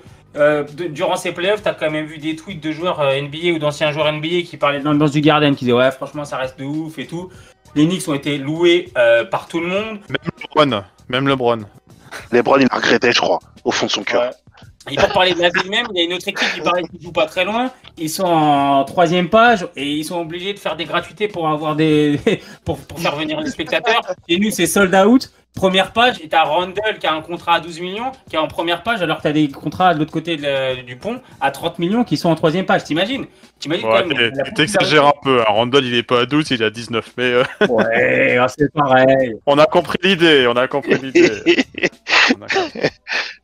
durant ces playoffs, t'as quand même vu des tweets de joueurs NBA ou d'anciens joueurs NBA qui parlaient de l'ambiance du Garden, qui disaient ouais franchement ça reste de ouf et tout. Les Knicks ont été loués par tout le monde. Même LeBron. LeBron il regrettait, je crois, au fond de son cœur. Ouais. Et pour parler de la ville même, il y a une autre équipe qui paraît qui joue pas très loin. Ils sont en 3e page et ils sont obligés de faire des gratuités pour avoir pour faire venir les spectateurs. Et nous, c'est sold out. Première page, et t'as Randle qui a un contrat à 12 millions, qui est en première page, alors que t'as des contrats de l'autre côté du pont à 30 millions qui sont en 3e page. T'imagines Ouais, quand même t'exagères un peu. Hein. Randall, il est pas à 12, il est à 19. Mais Ouais, c'est pareil. on a compris l'idée.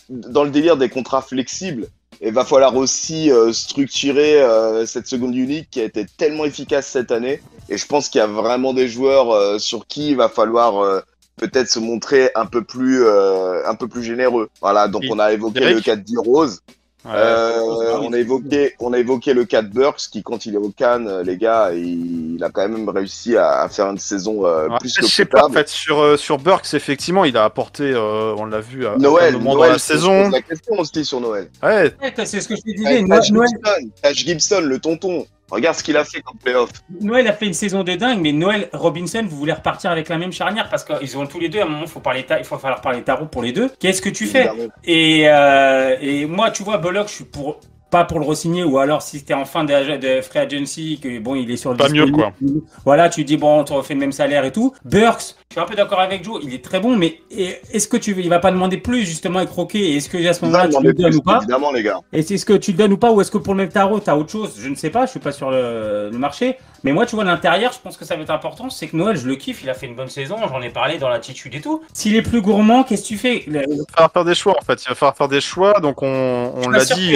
Dans le délire des contrats flexibles, il va falloir aussi structurer cette seconde unique qui a été tellement efficace cette année. Et je pense qu'il y a vraiment des joueurs sur qui il va falloir peut-être se montrer un peu plus généreux. Voilà, donc on a évoqué Derek. le cas de D-Rose. Ouais. On a évoqué le cas de Burks qui, quand il est au Cannes, les gars, il a quand même réussi à faire une saison plus que je sais pas, en potable. fait, sur Burks, effectivement, il a apporté, on l'a vu à Noël, un moment dans la saison. La question aussi sur Noël. Ouais, C'est ce que je te disais. Taj Gibson, le tonton. Regarde ce qu'il a fait comme playoff. Noël a fait une saison de dingue, mais Noël, Robinson, vous voulez repartir avec la même charnière parce qu'ils ont tous les deux. À un moment, il faut falloir parler tarot pour les deux. Qu'est-ce que tu fais? Et moi, tu vois, Bullock, je suis pas pour le re-signer, ou alors si c'était en fin de free agency, que bon, il est sur le pas mieux, quoi. Voilà, tu dis bon, on te refait le même salaire et tout. Burks, je suis un peu d'accord avec Joe, il est très bon, mais est-ce que il va pas demander plus justement et croquer? Est-ce que à ce moment-là, tu le donnes ou pas? Évidemment, les gars. Et est-ce que tu le donnes ou pas, ou est-ce que pour le même tarot, t'as autre chose? Je ne sais pas, je suis pas sur le marché. Mais moi, tu vois, l'intérieur, je pense que ça va être important. C'est que Noël, je le kiffe, il a fait une bonne saison, j'en ai parlé dans l'attitude et tout. S'il est plus gourmand, qu'est-ce que tu fais? Il va falloir faire des choix, en fait. Il va falloir faire des choix, donc on l'a dit.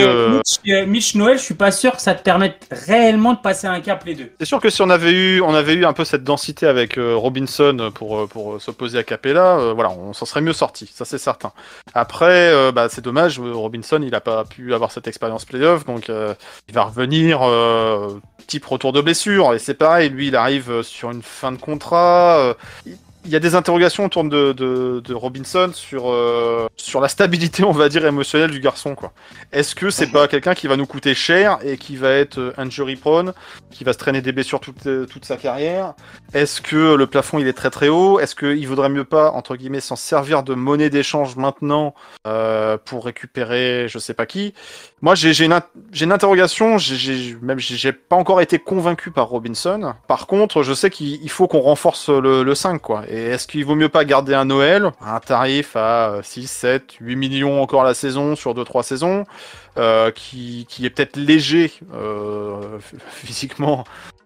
Mitch Noël, je suis pas sûr que ça te permette réellement de passer un cap les deux. C'est sûr que si on avait eu un peu cette densité avec Robinson pour s'opposer à Capella, voilà, on s'en serait mieux sorti, ça c'est certain. Après, c'est dommage, Robinson, il a pas pu avoir cette expérience playoff, donc il va revenir type retour de blessure, et c'est pareil, lui il arrive sur une fin de contrat. Il y a des interrogations autour de Robinson sur la stabilité, on va dire, émotionnelle du garçon, quoi. Est-ce que c'est pas quelqu'un qui va nous coûter cher et qui va être injury prone, qui va se traîner des blessures toute sa carrière? Est-ce que le plafond il est très très haut? Est-ce qu'il vaudrait mieux pas, entre guillemets, s'en servir de monnaie d'échange maintenant pour récupérer je sais pas qui? Moi j'ai une interrogation, j'ai pas encore été convaincu par Robinson. Par contre, je sais qu'il faut qu'on renforce le 5, quoi. Et est-ce qu'il vaut mieux pas garder un Noël, un tarif à 6, 7, 8 millions encore la saison sur 2-3 saisons, qui est peut-être léger physiquement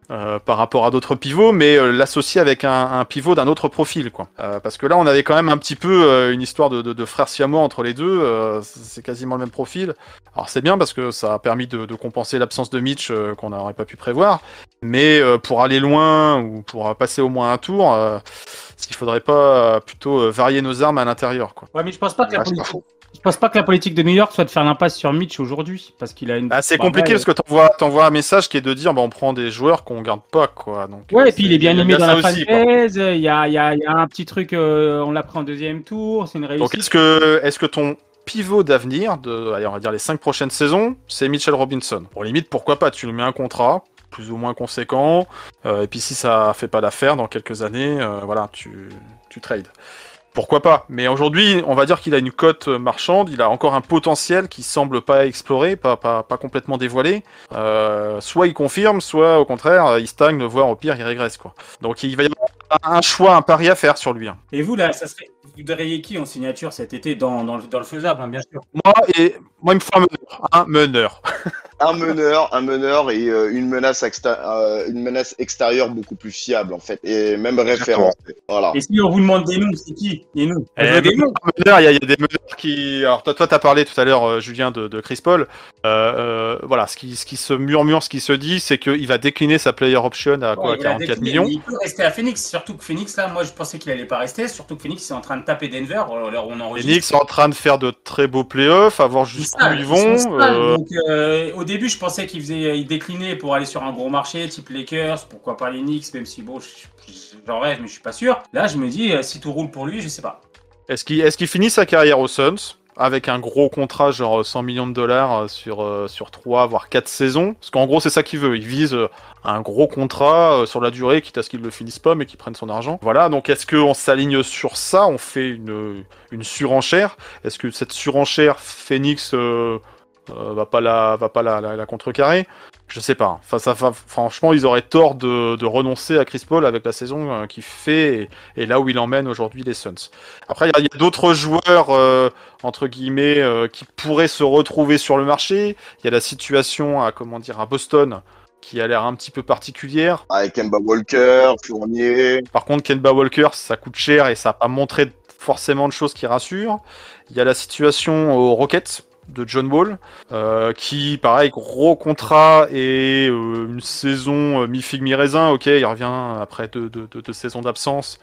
par rapport à d'autres pivots, mais l'associer avec un pivot d'un autre profil, quoi. Parce que là, on avait quand même un petit peu une histoire de frères siamois entre les deux. C'est quasiment le même profil. Alors c'est bien parce que ça a permis de compenser l'absence de Mitch qu'on n'aurait pas pu prévoir. Mais pour aller loin ou pour passer au moins un tour, est-ce qu'il faudrait pas plutôt varier nos armes à l'intérieur, quoi. Ouais, mais je pense pas que Ah, c'est pas faux. je pense pas que la politique de New York soit de faire l'impasse sur Mitch aujourd'hui, parce qu'il a une. C'est Bah, compliqué ouais, parce que t'envoies un message qui est de dire on prend des joueurs qu'on garde pas, quoi. Donc, ouais, et puis il est bien y a aimé dans ça la aussi, quoi. fanbase. Il y a un petit truc, on l'a pris en deuxième tour, c'est une Donc réussite. est-ce que ton pivot d'avenir allez, on va dire les 5 prochaines saisons, c'est Mitchell Robinson? Pour limite, pourquoi pas, tu lui mets un contrat plus ou moins conséquent, et puis si ça fait pas l'affaire dans quelques années, voilà, tu trades. Pourquoi pas? Mais aujourd'hui, on va dire qu'il a une cote marchande, il a encore un potentiel qui semble pas exploré, pas complètement dévoilé. Soit il confirme, soit au contraire, il stagne, voire au pire, il régresse, quoi. Donc il va y avoir un choix, un pari à faire sur lui. Et vous, là, vous voudriez qui en signature cet été dans le faisable, hein, bien sûr. Moi, il me faut un meneur. Un meneur et une menace extérieure beaucoup plus fiable en fait et même référencée. Voilà. Et si on vous demande des noms, c'est qui? Des noms. On veut des noms. Il y a des meneurs qui. Alors toi, t'as parlé tout à l'heure, Julien, de Chris Paul. Voilà, ce qui se murmure, ce qui se dit, c'est qu'il va décliner sa player option à quoi, 44 millions. Il peut rester à Phoenix, surtout que Phoenix, là, moi je pensais qu'il allait pas rester, surtout que Phoenix est en train de taper Denver, alors on enregistre. Phoenix est en train de faire de très beaux playoffs, à voir jusqu'où ils vont. Donc, au début, je pensais qu'il déclinait pour aller sur un gros marché, type Lakers, pourquoi pas les Knicks, même si bon, j'en rêve, mais je suis pas sûr. Là, je me dis, si tout roule pour lui, je sais pas. Est-ce qu'il finit sa carrière aux Suns avec un gros contrat, genre 100 millions de dollars sur 3 voire 4 saisons? Parce qu'en gros, c'est ça qu'il veut. Il vise un gros contrat sur la durée, quitte à ce qu'il le finisse pas, mais qu'il prenne son argent. Voilà, donc est-ce qu'on s'aligne sur ça? On fait une surenchère? Est-ce que cette surenchère, Phoenix va pas la contrecarrer? Je sais pas. Enfin, franchement, ils auraient tort de renoncer à Chris Paul avec la saison qu'il fait et là où il emmène aujourd'hui les Suns. Après, il y a d'autres joueurs, entre guillemets, qui pourraient se retrouver sur le marché. Il y a la situation à Boston qui a l'air un petit peu particulière. Avec Kemba Walker, Fournier. Par contre, Kemba Walker, ça coûte cher et ça n'a pas montré forcément de choses qui rassurent. Il y a la situation aux Rockets de John Wall, qui, pareil, gros contrat et une saison mi-figue mi-raisin. Ok, il revient après deux saisons d'absence.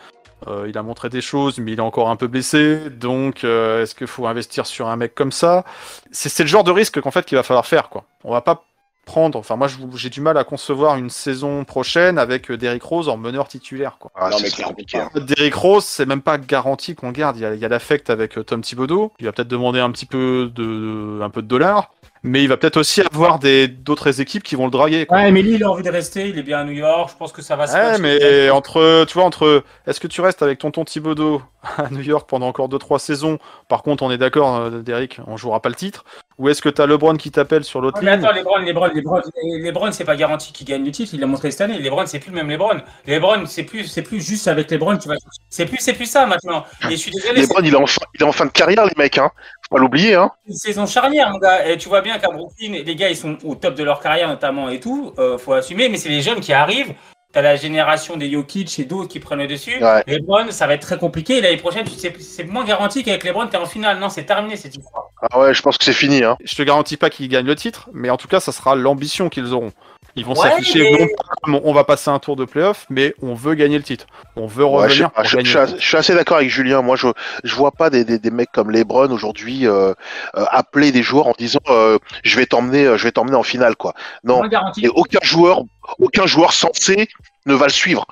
Il a montré des choses, mais il est encore un peu blessé. Donc, est-ce qu'il faut investir sur un mec comme ça? C'est le genre de risque qu'en fait qu'il va falloir faire, quoi. On va pas prendre. Enfin, moi, j'ai du mal à concevoir une saison prochaine avec Derrick Rose en meneur titulaire, quoi. Ah, non, mais c'est compliqué. Derrick Rose, c'est même pas garanti qu'on le garde. Il y a l'affect avec Tom Thibodeau. Il va peut-être demander un peu de dollars. Mais il va peut-être aussi avoir d'autres équipes qui vont le draguer, quoi. Ouais, mais lui, il a envie de rester. Il est bien à New York. Je pense que ça va se faire. Ouais, mais entre est-ce que tu restes avec tonton Thibodeau à New York pendant encore 2-3 saisons? Par contre, on est d'accord, Derrick, on jouera pas le titre. Ou est-ce que t'as LeBron qui t'appelle sur l'autre ligne? Mais attends, LeBron, c'est pas garanti qu'il gagne le titre. Il l'a montré cette année. LeBron, c'est plus le même LeBron. LeBron, c'est plus juste avec LeBron. C'est plus ça maintenant. Et je suis désolé. LeBron, il est en fin de carrière, les mecs. Hein. Faut pas l'oublier. Hein. C'est une saison charnière, mon gars. Et tu vois bien qu'à Brooklyn, les gars, ils sont au top de leur carrière notamment et tout. Faut assumer. Mais c'est les jeunes qui arrivent. T'as la génération des Jokic et d'autres qui prennent le dessus. Ouais. LeBron, ça va être très compliqué. L'année prochaine, c'est moins garanti qu'avec LeBron, t'es en finale. Non, c'est terminé cette histoire. Ah ouais, je pense que c'est fini. Hein. Je te garantis pas qu'ils gagnent le titre, mais en tout cas, ça sera l'ambition qu'ils auront. Ils vont s'afficher, non pas comme on va passer un tour de play-off, mais on veut gagner le titre. On veut revenir pour gagner. Je suis assez d'accord avec Julien. Moi, je vois pas des mecs comme LeBron aujourd'hui appeler des joueurs en disant je vais t'emmener en finale, quoi. Non, et aucun joueur censé ne va le suivre.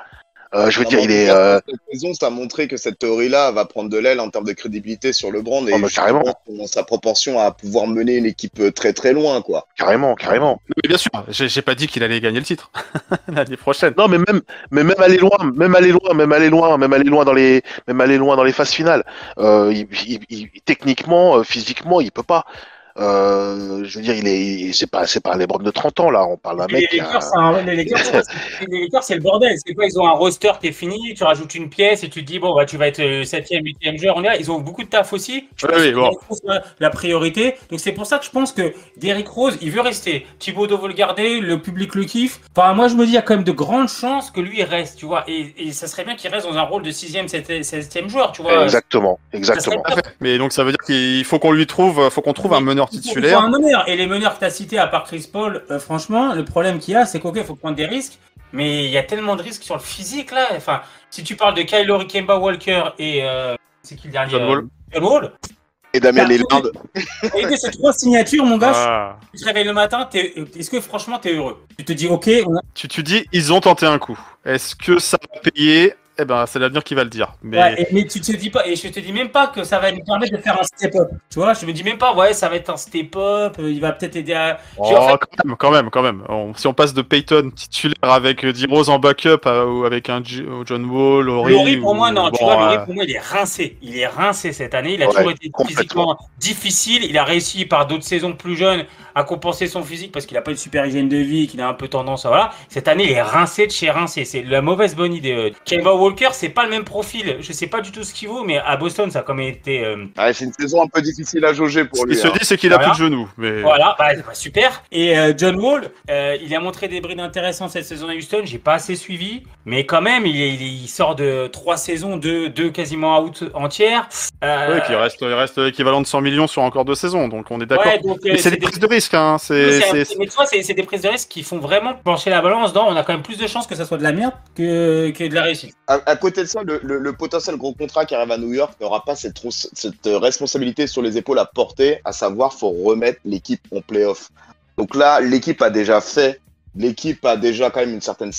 Je veux dire, il est. Cette saison, ça a montré que cette théorie-là va prendre de l'aile en termes de crédibilité sur LeBron et carrément. Dans sa propension à pouvoir mener une équipe très très loin, quoi. Carrément. Mais bien sûr, j'ai pas dit qu'il allait gagner le titre l'année prochaine. Non, mais même aller loin dans les phases finales. Techniquement, physiquement, il peut pas. Je veux dire, c'est pas un LeBron de 30 ans là. On parle d'un mec. Les Lakers, c'est le bordel. C'est quoi? Ils ont un roster qui est fini. Tu rajoutes une pièce et tu te dis bon, bah, tu vas être 7e, 8e joueur. Ils ont beaucoup de taf aussi. La priorité. Donc c'est pour ça que je pense que Derrick Rose, il veut rester. Thibodeau veut le garder. Le public le kiffe. Enfin, moi, je me dis, il y a quand même de grandes chances que lui il reste. Tu vois. Et ça serait bien qu'il reste dans un rôle de 6e, 7e joueur. Tu vois. Exactement. Mais donc ça veut dire qu'il faut qu'on trouve un meneur titulaire. Il faut un meneur. Et les meneurs que tu as cités, à part Chris Paul, franchement, le problème qu'il y a, c'est qu'il faut prendre des risques. Mais il y a tellement de risques sur le physique là. Enfin, si tu parles de Kylo, Kemba Walker et c'est qui le dernier? John Wall. Et Damien Lillard. Et ces 3 signatures, mon gars. Tu te réveilles le matin. Est-ce que franchement t'es heureux? Tu te dis ok. Tu dis ils ont tenté un coup. Est-ce que ça va payer? Eh ben, c'est l'avenir qui va le dire. Mais tu te dis pas, et je te dis même pas que ça va nous permettre de faire un step-up. Tu vois, je me dis même pas, ouais, ça va être un step-up, il va peut-être aider à. Quand même. Si on passe de Peyton titulaire avec D-Rose en backup ou avec un John Wall, Laurie, pour moi, non. Tu vois, Laurie, pour moi, il est rincé. Il est rincé cette année. Il a toujours été physiquement difficile. Il a réussi par d'autres saisons plus jeunes à compenser son physique parce qu'il a pas une super hygiène de vie, qu'il a un peu tendance à voilà. Cette année, il est rincé de chez rincé. C'est la mauvaise bonne idée. Kemba Walker, c'est pas le même profil. Je sais pas du tout ce qu'il vaut, mais à Boston, ça a quand même été. C'est une saison un peu difficile à jauger pour lui. Ce qu'il se dit, c'est qu'il a plus de genoux. Mais... Voilà, super. Et John Wall, il a montré des brides intéressantes cette saison à Houston. J'ai pas assez suivi, mais quand même, il sort de 3 saisons, 2 quasiment out entières. Oui, puis il reste l'équivalent de 100 millions sur encore 2 saisons, donc on est d'accord. Mais c'est des prises de risque. Hein. Mais tu vois, c'est des prises de risque qui font vraiment pencher la balance. On a quand même plus de chances que ça soit de la merde que de la réussite. À côté de ça, le potentiel gros contrat qui arrive à New York n'aura pas cette responsabilité sur les épaules à porter, à savoir, faut remettre l'équipe en play-off. Donc là, l'équipe a déjà quand même une certaine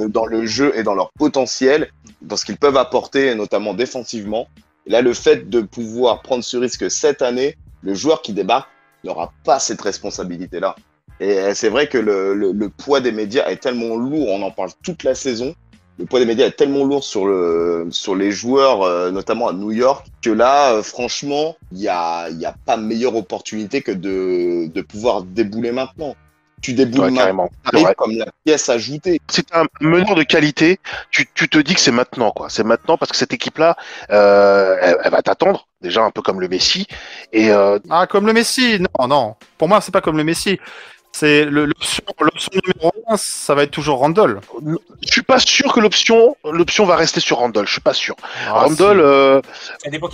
dans le jeu et dans leur potentiel, dans ce qu'ils peuvent apporter, notamment défensivement. Et là, le fait de pouvoir prendre ce risque cette année, le joueur qui débarque n'aura pas cette responsabilité-là. Et c'est vrai que le poids des médias est tellement lourd, on en parle toute la saison, le poids des médias est tellement lourd sur les joueurs, notamment à New York, que là, franchement, il y a pas meilleure opportunité que de pouvoir débouler maintenant. Tu déboules maintenant, comme la pièce ajoutée. Si tu as un meneur de qualité, tu te dis que c'est maintenant, quoi. C'est maintenant parce que cette équipe-là, elle va t'attendre, déjà un peu comme le Messi. Comme le Messi? Non. Pour moi, c'est pas comme le Messi. C'est l'option numéro 1, ça va être toujours Randle. Je suis pas sûr que l'option va rester sur Randle. Je suis pas sûr. Randle, ça dépend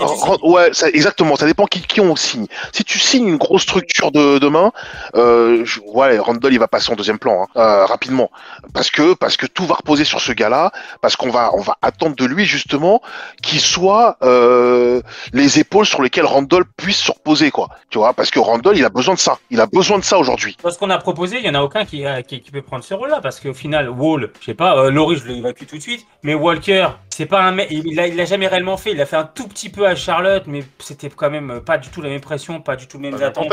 exactement. Ça dépend qui on signe. Si tu signes une grosse structure demain, Randle il va passer en deuxième plan rapidement, parce que tout va reposer sur ce gars-là, parce qu'on va attendre de lui justement qu'il soit les épaules sur lesquelles Randle puisse se reposer, quoi. Tu vois, parce que Randle il a besoin de ça. Il a besoin de ça aujourd'hui. Parce qu'on a proposé, il y en a aucun qui peut prendre ce rôle-là, parce qu'au final, Wall, je sais pas, Laurie, je l'évacue tout de suite, mais Walker, c'est pas un mec, il l'a jamais réellement fait. Il a fait un tout petit peu à Charlotte, mais c'était quand même pas du tout la même pression, pas du tout les mêmes attentes.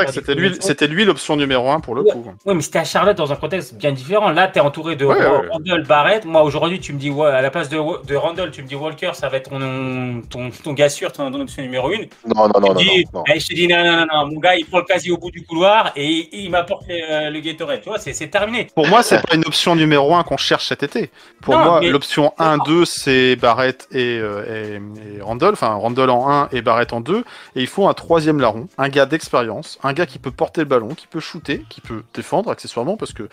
C'était lui l'option numéro 1 pour le coup. Oui, mais c'était à Charlotte dans un contexte bien différent. Là, t'es entouré de Randle, Barrett. Moi, aujourd'hui, tu me dis, à la place de Randle, tu me dis Walker, ça va être ton gars sûr, ton option numéro 1. Non. Je te dis, non, mon gars, il prend le quasi au bout du couloir et il m'apporte le Gatorade. Tu vois, c'est terminé. Pour moi, c'est pas une option numéro 1 qu'on cherche cet été. Pour moi, l'option 1-2, c'est Barrett et Randle. Enfin, Randle en 1 et Barrett en 2. Et il faut un troisième larron, un gars d'expérience, un gars qui peut porter le ballon, qui peut shooter, qui peut défendre accessoirement, parce que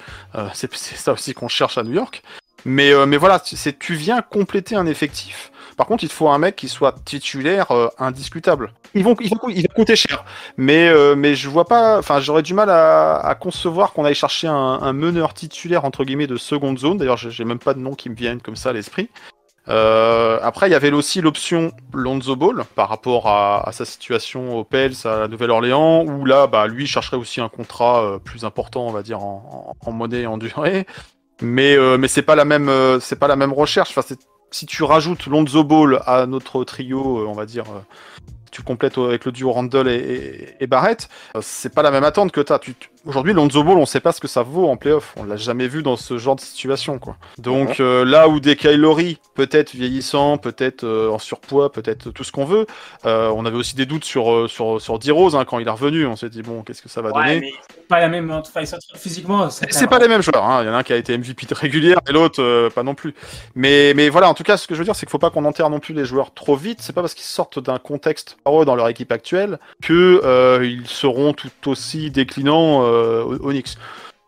c'est ça aussi qu'on cherche à New York. Mais voilà, tu viens compléter un effectif. Par contre, il te faut un mec qui soit titulaire indiscutable. Il va coûter cher. Mais je vois pas. Enfin, j'aurais du mal à concevoir qu'on aille chercher un meneur titulaire entre guillemets de seconde zone. D'ailleurs, j'ai même pas de nom qui me viennent comme ça à l'esprit. Après, il y avait aussi l'option Lonzo Ball par rapport à sa situation au Pels à la Nouvelle-Orléans, où là, lui chercherait aussi un contrat plus important, on va dire en monnaie et en durée. Mais c'est pas la même recherche. Enfin, si tu rajoutes Lonzo Ball à notre trio, on va dire, tu complètes avec le duo Randle et Barrett, c'est pas la même attente que t'as. aujourd'hui, Lonzo Ball, on sait pas ce que ça vaut en playoff. On l'a jamais vu dans ce genre de situation, quoi. Donc là où des Kyle Lowry, peut-être vieillissant, peut-être en surpoids, peut-être tout ce qu'on veut. On avait aussi des doutes sur D-Rose hein, quand il est revenu. On s'est dit bon, qu'est-ce que ça va donner. Mais c'est pas la même. Enfin, physiquement, c'est pas les mêmes joueurs. Hein. Il y en a un qui a été MVP régulière et l'autre pas non plus. Mais voilà, en tout cas, ce que je veux dire, c'est qu'il faut pas qu'on enterre non plus les joueurs trop vite. C'est pas parce qu'ils sortent d'un contexte dans leur équipe actuelle que ils seront tout aussi déclinants aux Knicks.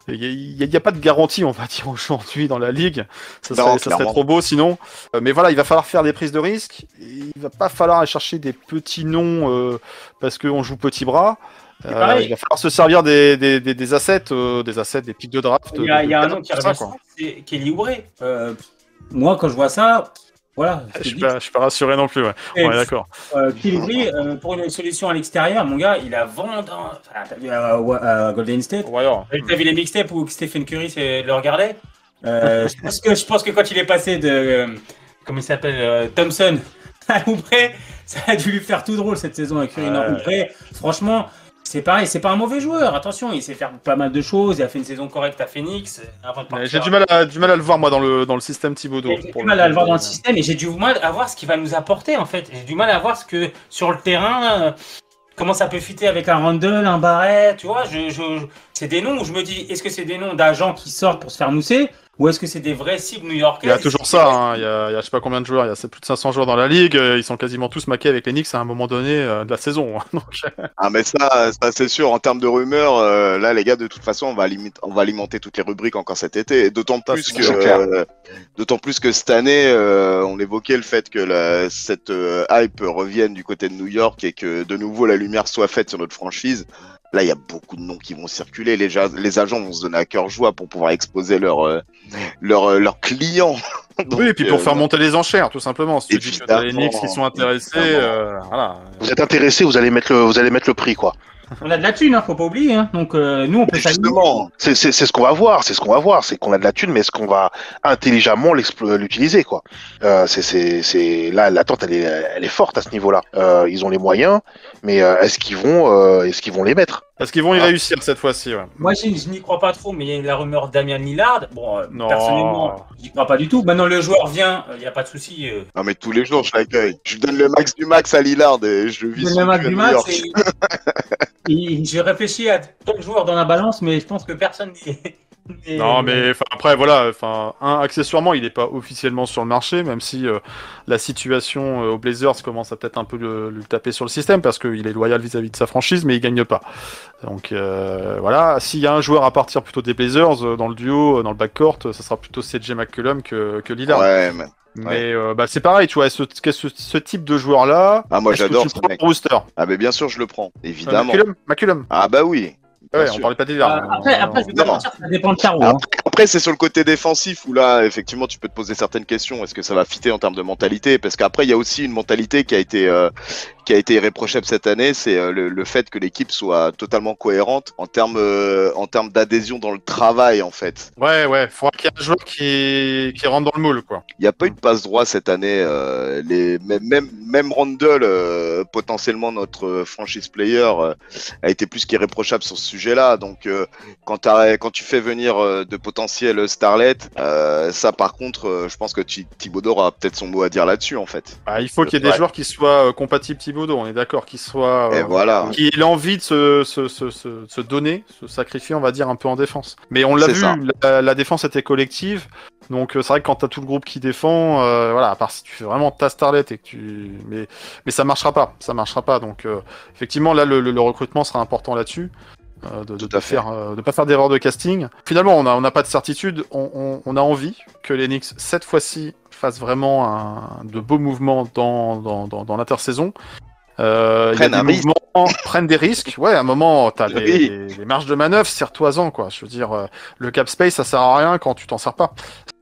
Il n'y a pas de garantie, on va dire, aujourd'hui dans la ligue. Ça serait trop beau sinon. Mais voilà, il va falloir faire des prises de risques. Il va pas falloir aller chercher des petits noms parce qu'on joue petit bras. Il va falloir se servir des assets, des pics de draft. Il y a un nom qui revient, c'est Kelly Oubre. Moi, quand je vois ça, voilà. Je suis pas rassuré non plus, ouais. On est d'accord. Kelly Oubre, pour une solution à l'extérieur, mon gars, il a vendu à Golden State. T'as vu les mixtapes où Stephen Curry le regardait je pense que quand il est passé de comment il s'appelle Thompson à Oubre, ça a dû lui faire tout drôle cette saison avec Curry. Oubre, franchement. C'est pareil, c'est pas un mauvais joueur, attention, il sait faire pas mal de choses, il a fait une saison correcte à Phoenix. J'ai du mal à le voir moi dans le système Thibodeau. J'ai du mal à le voir dans le système et j'ai du mal à voir ce qu'il va nous apporter en fait. J'ai du mal à voir ce que sur le terrain, comment ça peut fitter avec un Randle, un Barrett, tu vois. C'est des noms où je me dis, est-ce que c'est des noms d'agents qui sortent pour se faire mousser ou est-ce que c'est des vrais cibles new-yorkais? Il y a toujours ça, hein. Il y a je sais pas combien de joueurs, il y a plus de 500 joueurs dans la ligue, ils sont quasiment tous maqués avec les Knicks à un moment donné de la saison. Donc... Ah mais ça c'est sûr, en termes de rumeurs, là les gars de toute façon on va alimenter toutes les rubriques encore cet été, et d'autant plus que cette année on évoquait le fait que cette hype revienne du côté de New York et que de nouveau la lumière soit faite sur notre franchise. Là, il y a beaucoup de noms qui vont circuler. Les agents vont se donner à cœur joie pour pouvoir exposer leurs clients. Donc, oui, et puis pour faire monter les enchères, tout simplement. Si tu dis que t'as les Knicks qui sont intéressés, voilà. Vous êtes intéressés, vous allez mettre le prix, quoi. On a de la thune, hein, faut pas oublier. Hein. Donc nous, on peut justement, c'est ce qu'on va voir. C'est qu'on a de la thune, mais est-ce qu'on va intelligemment l'utiliser, quoi. Là, l'attente, elle est forte à ce niveau-là. Ils ont les moyens, mais est-ce qu'ils vont les mettre? Est-ce qu'ils vont y réussir cette fois-ci, ouais. Moi, je n'y crois pas trop, mais il y a la rumeur Damian Lillard. Bon, personnellement, j'y crois pas du tout. Maintenant, le joueur vient, il n'y a pas de souci. Non, mais tous les jours, je l'accueille. Je lui donne le max du max à Lillard et je le vis. Le max du max. J'ai réfléchi à quel joueur dans la balance, mais je pense que personne n'est. Non, mais après, voilà, accessoirement, il n'est pas officiellement sur le marché, même si la situation aux Blazers commence à peut-être un peu le taper sur le système, parce qu'il est loyal vis-à-vis de sa franchise, mais il gagne pas. Donc voilà, s'il y a un joueur à partir plutôt des Blazers, dans le duo, dans le backcourt, ça sera plutôt CJ McCollum que Lillard. Ouais, mais c'est pareil, tu vois, ce type de joueur-là. Ah, moi j'adore ce mec. Rooster. Ah, mais bien sûr, je le prends, évidemment. McCollum. Ah, bah oui. Ouais, on parlait pas des Lillard. Après, je vais pas mentir, ça dépend de Caro. Après, c'est sur le côté défensif où là, effectivement, tu peux te poser certaines questions. Est-ce que ça va fitter en termes de mentalité? Parce qu'après, il y a aussi une mentalité qui a été irréprochable cette année, c'est le fait que l'équipe soit totalement cohérente en termes d'adhésion dans le travail, en fait. Ouais, faudra qu'il y ait un joueur qui rentre dans le moule, quoi. Il n'y a pas eu de passe droit cette année. Même Randle, potentiellement notre franchise player, a été plus qu'irréprochable sur ce sujet-là. Donc, quand tu fais venir de potentiels starlets, ça, par contre, je pense que Thibodeau aura peut-être son mot à dire là-dessus, en fait. Il faut qu'il y ait des joueurs qui soient compatibles Thibodeau, on est d'accord, qui qui ait l'envie de se donner, se sacrifier, on va dire, un peu en défense. Mais on l'a vu, la défense était collective, donc c'est vrai que quand t'as tout le groupe qui défend, voilà, à part si tu fais vraiment ta starlet et que mais ça marchera pas, donc effectivement là le recrutement sera important là-dessus. De pas faire d'erreur de casting. Finalement, on n'a pas de certitude. On a envie que les Knicks cette fois-ci fassent vraiment de beaux mouvements dans l'intersaison. Prennent des risques. Ouais, à un moment, t'as les marges de manœuvre, serre-toi-en, quoi. Je veux dire, le cap space, ça sert à rien quand tu t'en sers pas.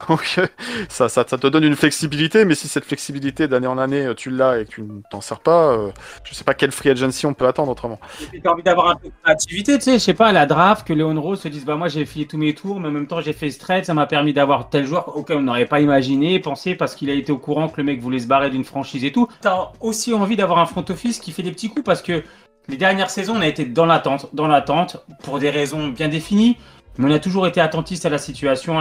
Donc, ça te donne une flexibilité, mais si cette flexibilité d'année en année, tu l'as et que tu ne t'en sers pas, je sais pas quelle free agency on peut attendre autrement. Et t'as envie d'avoir un peu de créativité, tu sais, je sais pas, à la draft, que Léon Rose se dise, bah moi j'ai fait tous mes tours, mais en même temps j'ai fait ce trade, ça m'a permis d'avoir tel joueur auquel on n'aurait pas imaginé, pensé, parce qu'il a été au courant que le mec voulait se barrer d'une franchise et tout. T'as aussi envie d'avoir un front office qui fait des petits coups, parce que Les dernières saisons, on a été dans l'attente, pour des raisons bien définies. Mais on a toujours été attentiste à la situation.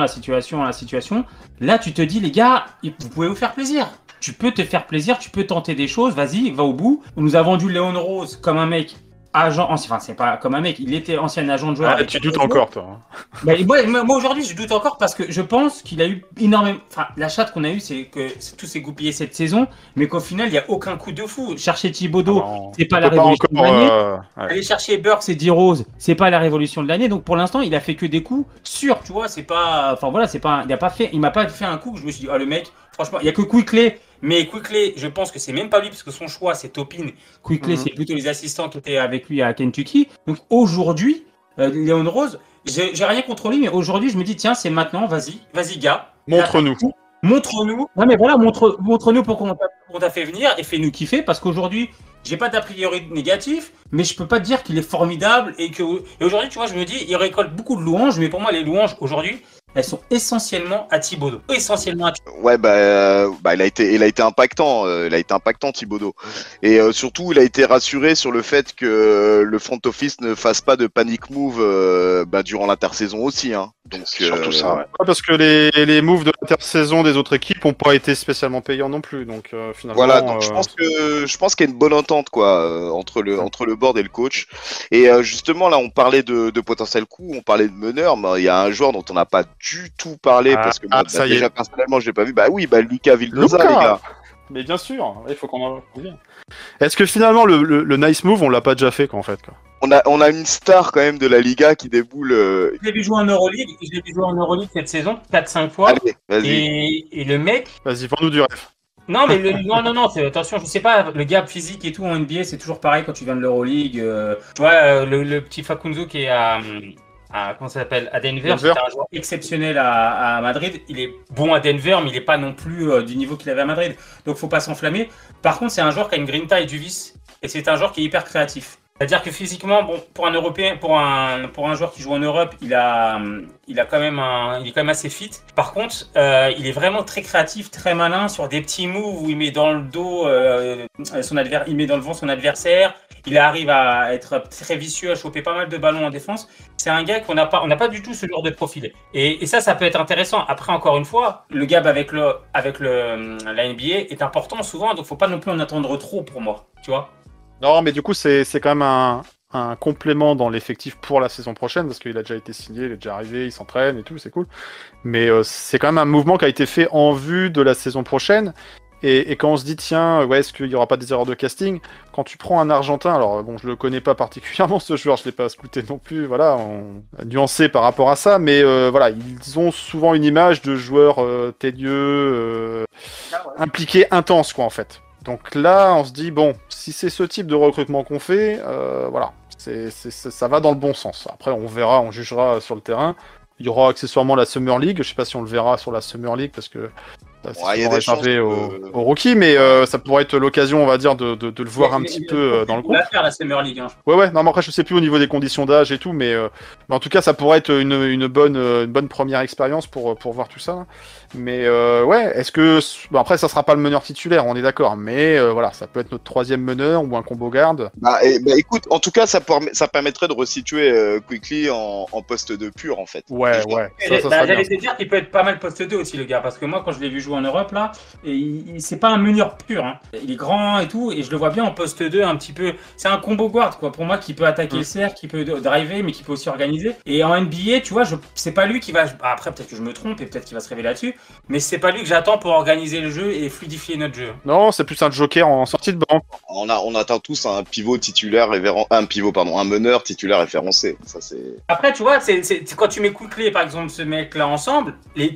Là, tu te dis, les gars, vous pouvez vous faire plaisir. Tu peux te faire plaisir, tu peux tenter des choses, vas-y, va au bout. On nous a vendu Léon Rose comme un mec agent, enfin c'est pas comme un mec, il était ancien agent de joueur. Ah, tu doutes encore, toi. Bah, moi aujourd'hui, je doute encore parce que je pense qu'il a eu énormément. Enfin, la chatte qu'on a eue, c'est que tout s'est goupillé cette saison, mais qu'au final, il n'y a aucun coup de fou. Chercher Thibodeau, c'est pas la révolution de l'année. Aller chercher Burks et D-Rose, c'est pas la révolution de l'année. Donc pour l'instant, il a fait que des coups sûrs, tu vois. C'est pas. Enfin voilà, c'est pas. Il m'a pas fait un coup que je me suis dit, oh le mec, franchement, il y a que Quickley. Mais Quickley, je pense que c'est même pas lui, parce que son choix, c'est Topin. Quickley, c'est plutôt les assistants qui étaient avec lui à Kentucky. Donc aujourd'hui, Léon Rose, j'ai rien contre lui, mais aujourd'hui, je me dis, tiens, c'est maintenant, vas-y, gars. Montre-nous. Montre-nous. Non, mais voilà, montre-nous pourquoi on t'a fait venir et fais-nous kiffer, parce qu'aujourd'hui, j'ai pas d'a priori négatif, mais je peux pas te dire qu'il est formidable et aujourd'hui, tu vois, je me dis, il récolte beaucoup de louanges, mais pour moi, les louanges aujourd'hui, elles sont essentiellement à Thibodeau. Ouais, il a été impactant. Il a été impactant, Thibodeau. Et surtout, il a été rassuré sur le fait que le front office ne fasse pas de panic move durant l'intersaison aussi. Hein. Donc, surtout ça, ouais. Parce que les moves de l'intersaison des autres équipes n'ont pas été spécialement payants non plus. Donc finalement. Voilà, donc je pense qu'il y a une bonne entente quoi entre le board et le coach. Et justement là, on parlait de potentiel coup, on parlait de meneur, mais il y a un joueur dont on n'a pas du tout parlé parce que moi, déjà personnellement, je l'ai pas vu. Bah oui, Lucas Vildoza, les gars. Mais bien sûr, il faut qu'on en revienne. Est-ce que finalement le nice move, on l'a pas déjà fait quoi, en fait quoi. On a une star quand même de la Liga qui déboule. Je l'ai vu jouer en Euroleague, cette saison, 4-5 fois. Allez, vas-y. Et le mec. Vas-y, vends-nous du rêve. Non, mais non, attention, je sais pas, le gap physique et tout en NBA, c'est toujours pareil quand tu viens de l'Euroleague. Tu vois, le petit Facunzo qui est à comment ça s'appelle, à Denver, c'est un joueur exceptionnel à Madrid. Il est bon à Denver, mais il n'est pas non plus du niveau qu'il avait à Madrid. Donc, faut pas s'enflammer. Par contre, c'est un joueur qui a une grinta et du vice, et c'est un joueur qui est hyper créatif. C'est-à-dire que physiquement, bon, pour un Européen, pour un joueur qui joue en Europe, il est quand même assez fit. Par contre, il est vraiment très créatif, très malin sur des petits moves où il met dans le dos il met dans le vent son adversaire. Il arrive à être très vicieux, à choper pas mal de ballons en défense. C'est un gars on n'a pas du tout ce genre de profil. Et ça peut être intéressant. Après, encore une fois, le gap avec la NBA est important souvent, donc faut pas non plus en attendre trop pour moi, tu vois. Non, mais du coup, c'est quand même un complément dans l'effectif pour la saison prochaine, parce qu'il a déjà été signé, il est déjà arrivé, il s'entraîne et tout, c'est cool. Mais c'est quand même un mouvement qui a été fait en vue de la saison prochaine. Et quand on se dit, tiens, est-ce qu'il n'y aura pas des erreurs de casting? Quand tu prends un Argentin, alors bon, je le connais pas particulièrement ce joueur, je l'ai pas scouté non plus, voilà, on a nuancé par rapport à ça, mais voilà, ils ont souvent une image de joueurs tedieux, impliqués, intenses, quoi, en fait. Donc là, on se dit, bon, si c'est ce type de recrutement qu'on fait, voilà, ça va dans le bon sens. Après, on verra, on jugera sur le terrain. Il y aura accessoirement la Summer League, je sais pas si on le verra sur la Summer League, parce que c'est réservé aux rookies, mais ça pourrait être l'occasion, on va dire, de le voir un petit peu dans le groupe. On va faire la Summer League. Hein. Ouais, non, mais après, je sais plus au niveau des conditions d'âge et tout, mais en tout cas, ça pourrait être une bonne première expérience pour voir tout ça. Mais ouais, est-ce que... Bon, après, ça sera pas le meneur titulaire, on est d'accord, mais voilà, ça peut être notre troisième meneur ou un combo garde. Écoute, en tout cas, ça permettrait de resituer Quickley en poste 2 pur, en fait. Ouais. J'allais te dire qu'il peut être pas mal poste 2 aussi, le gars, parce que moi, quand je l'ai vu jouer en Europe, là, c'est pas un meneur pur. Hein. Il est grand et tout, et je le vois bien en poste 2, un petit peu... C'est un combo guard, quoi, pour moi, qui peut attaquer le cercle, qui peut driver, mais qui peut aussi organiser. Et en NBA, tu vois, c'est pas lui qui va... Après, peut-être que je me trompe, et peut-être qu'il va se révéler là-dessus, mais c'est pas lui que j'attends pour organiser le jeu et fluidifier notre jeu. Non, c'est plus un joker en sortie de banc. On attend tous un pivot titulaire un meneur titulaire référencé. Ça, c'est... Après, tu vois, c'est quand tu mets Quickley, par exemple, ce mec-là ensemble, les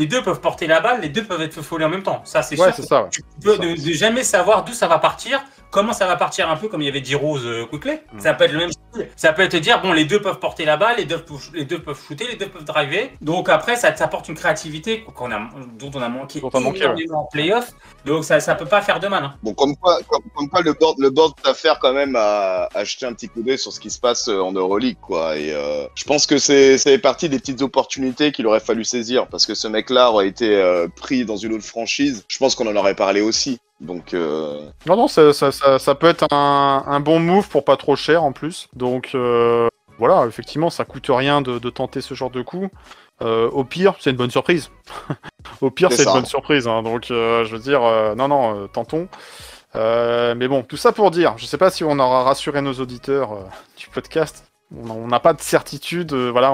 deux peuvent porter la balle, les deux peuvent être folés en même temps. Ça, c'est sûr. C'est ça, ouais. Tu peux de jamais savoir d'où ça va partir. Comment ça va partir, un peu comme il y avait D-Rose Quickley. Ça peut être le même style. Ça peut te dire, bon, les deux peuvent porter la balle, les deux peuvent shooter, les deux peuvent driver. Donc après, ça apporte une créativité dont on a manqué en playoff. Donc ça peut pas faire de mal. Hein. Bon, comme quoi le board peut faire quand même à jeter un petit coup d'œil sur ce qui se passe en Euroleague, quoi. Et je pense que c'est partie des petites opportunités qu'il aurait fallu saisir, parce que ce mec-là aurait été pris dans une autre franchise. Je pense qu'on en aurait parlé aussi. Donc, Non, ça peut être un bon move pour pas trop cher en plus. Donc voilà, effectivement, ça coûte rien de tenter ce genre de coup. Au pire, c'est une bonne surprise. Au pire, C'est c'est une ça. bonne surprise. Hein. Donc je veux dire, non, tentons. Mais bon, tout ça pour dire, je sais pas si on aura rassuré nos auditeurs du podcast. On n'a pas de certitude. Voilà,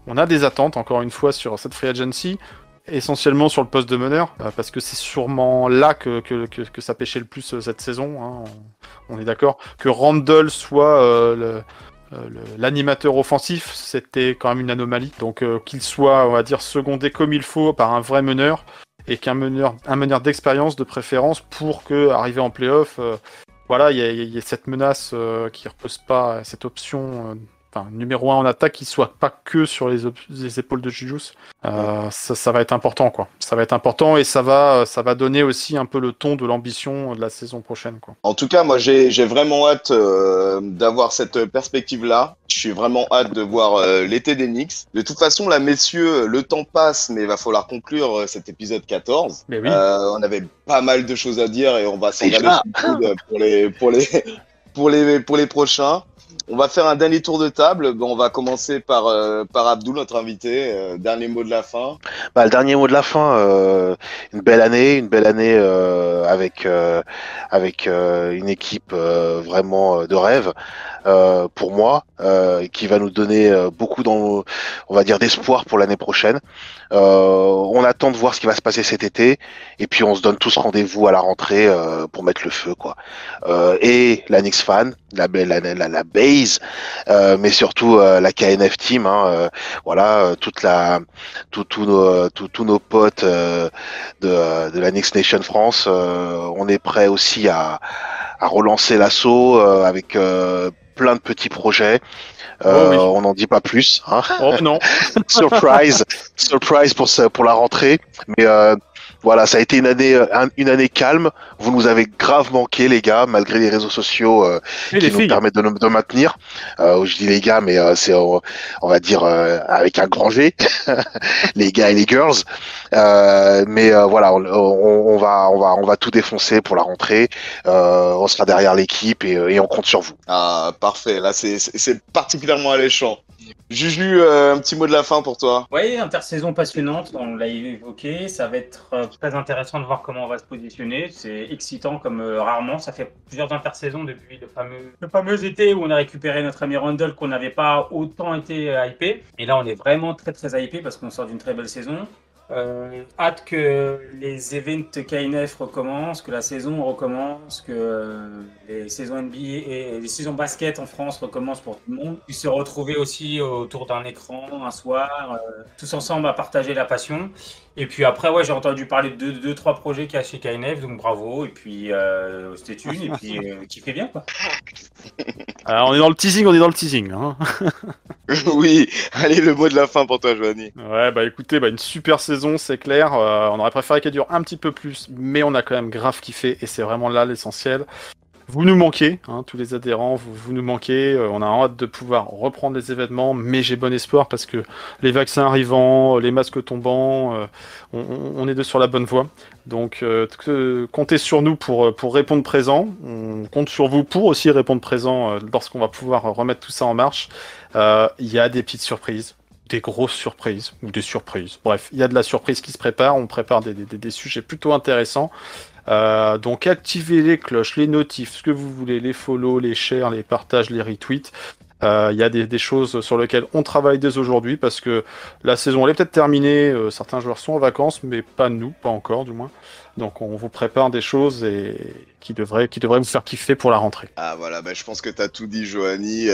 on a des attentes, encore une fois, sur cette free agency. Essentiellement sur le poste de meneur, parce que c'est sûrement là que ça pêchait le plus cette saison, hein, on est d'accord. Que Randle soit l'animateur offensif, c'était quand même une anomalie. Donc qu'il soit, on va dire, secondé comme il faut par un vrai meneur, et qu'un meneur d'expérience de préférence pour que, arrivé en playoff, voilà, il y a cette menace qui repose pas, cette option... numéro 1 en attaque, qui soit pas que sur les épaules de Julius. Ça va être important, quoi. Ça va être important, et ça va donner aussi un peu le ton de l'ambition de la saison prochaine, quoi. en tout cas, moi, j'ai vraiment hâte d'avoir cette perspective-là. Je suis vraiment hâte de voir l'été des Knicks. De toute façon, là, messieurs, le temps passe, mais il va falloir conclure cet épisode 14. Mais oui. On avait pas mal de choses à dire et on va s'en Déjà. garder sous le coude pour les prochains. On va faire un dernier tour de table. Bon, on va commencer par Abdul, notre invité. Dernier mot de la fin. Bah, le dernier mot de la fin, une belle année avec une équipe vraiment de rêve pour moi, qui va nous donner beaucoup on va dire d'espoir pour l'année prochaine. On attend de voir ce qui va se passer cet été, et puis on se donne tous rendez-vous à la rentrée pour mettre le feu, quoi. Et la Knicks fan, la base, mais surtout la KNF team, hein, voilà, tous nos potes de la Knicks Nation France, on est prêt aussi à relancer l'assaut avec plein de petits projets. Oh oui. On n'en dit pas plus, hein. Oh non. surprise pour la rentrée. Mais voilà, ça a été une année calme. Vous nous avez grave manqué, les gars, malgré les réseaux sociaux Et qui les nous filles. permettent de maintenir. Je dis les gars, mais c'est on va dire avec un grand G, les gars et les girls. Mais voilà, on va tout défoncer pour la rentrée. On sera derrière l'équipe et on compte sur vous. Ah, parfait. Là, c'est particulièrement alléchant. Juju, un petit mot de la fin pour toi. Oui, intersaison passionnante, on l'a évoqué. Ça va être très intéressant de voir comment on va se positionner. C'est excitant comme rarement. Ça fait plusieurs intersaisons depuis le fameux été où on a récupéré notre ami Randle, qu'on n'avait pas autant été hypé. Et là, on est vraiment très très hypé parce qu'on sort d'une très belle saison. Hâte que les events KNF recommencent, que la saison recommence, que les saisons NBA et les saisons basket en France recommencent pour tout le monde. Puis se retrouver aussi autour d'un écran un soir, tous ensemble à partager la passion. Et puis après, ouais, j'ai entendu parler de deux, trois projets qu'il y a chez KNF, donc bravo. Et puis stay tuned, et puis kiffez bien, quoi. Alors, on est dans le teasing, hein. Oui, allez, le mot de la fin pour toi, Joanie. Ouais, bah écoutez, une super saison, c'est clair. On aurait préféré qu'elle dure un petit peu plus, mais on a quand même grave kiffé, et c'est vraiment là l'essentiel. Vous nous manquez, hein, tous les adhérents, vous nous manquez. On a hâte de pouvoir reprendre les événements, mais j'ai bon espoir parce que les vaccins arrivant, les masques tombant, on est sur la bonne voie. Donc comptez sur nous pour répondre présent. On compte sur vous pour aussi répondre présent lorsqu'on va pouvoir remettre tout ça en marche. Il y a des petites surprises, des grosses surprises ou des surprises. Bref, il y a de la surprise qui se prépare. On prépare des sujets plutôt intéressants. Donc activez les cloches, les notifs, ce que vous voulez, les follow, les shares, les partages, les retweets. Il y a des choses sur lesquelles on travaille dès aujourd'hui parce que la saison elle est peut-être terminée, certains joueurs sont en vacances, mais pas nous, pas encore du moins. Donc on vous prépare des choses qui devraient vous faire kiffer pour la rentrée. Ah voilà, je pense que tu as tout dit, Joanie.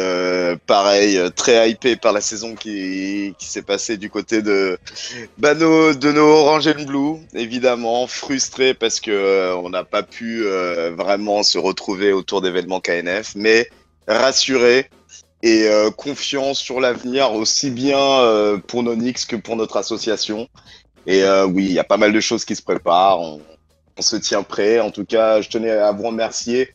Pareil, très hypé par la saison qui s'est passée du côté de nos Orange and Blue, évidemment. Frustré parce que on n'a pas pu vraiment se retrouver autour d'événements KNF, mais rassuré et confiant sur l'avenir, aussi bien pour nos Knicks que pour notre association. Et oui, il y a pas mal de choses qui se préparent. On se tient prêt. En tout cas, je tenais à vous remercier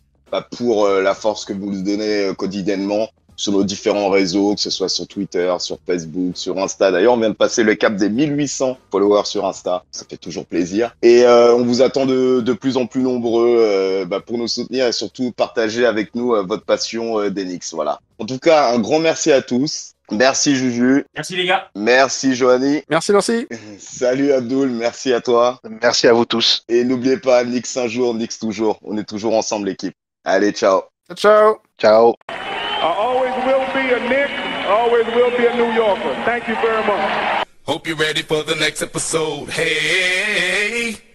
pour la force que vous nous donnez quotidiennement sur nos différents réseaux, que ce soit sur Twitter, sur Facebook, sur Insta. D'ailleurs, on vient de passer le cap des 1800 followers sur Insta. Ça fait toujours plaisir. Et on vous attend de plus en plus nombreux pour nous soutenir et surtout partager avec nous votre passion d'Enix. Voilà. En tout cas, un grand merci à tous. Merci Juju. Merci les gars. Merci Johanny. Merci. Salut Abdoul, merci à toi. Merci à vous tous. Et n'oubliez pas, Nix un jour, Nix toujours. On est toujours ensemble l'équipe. Allez, ciao. Ciao. Ciao. I always will be a Knick, always will be a New Yorker. Thank you very much. Hope you're ready for the next episode. Hey.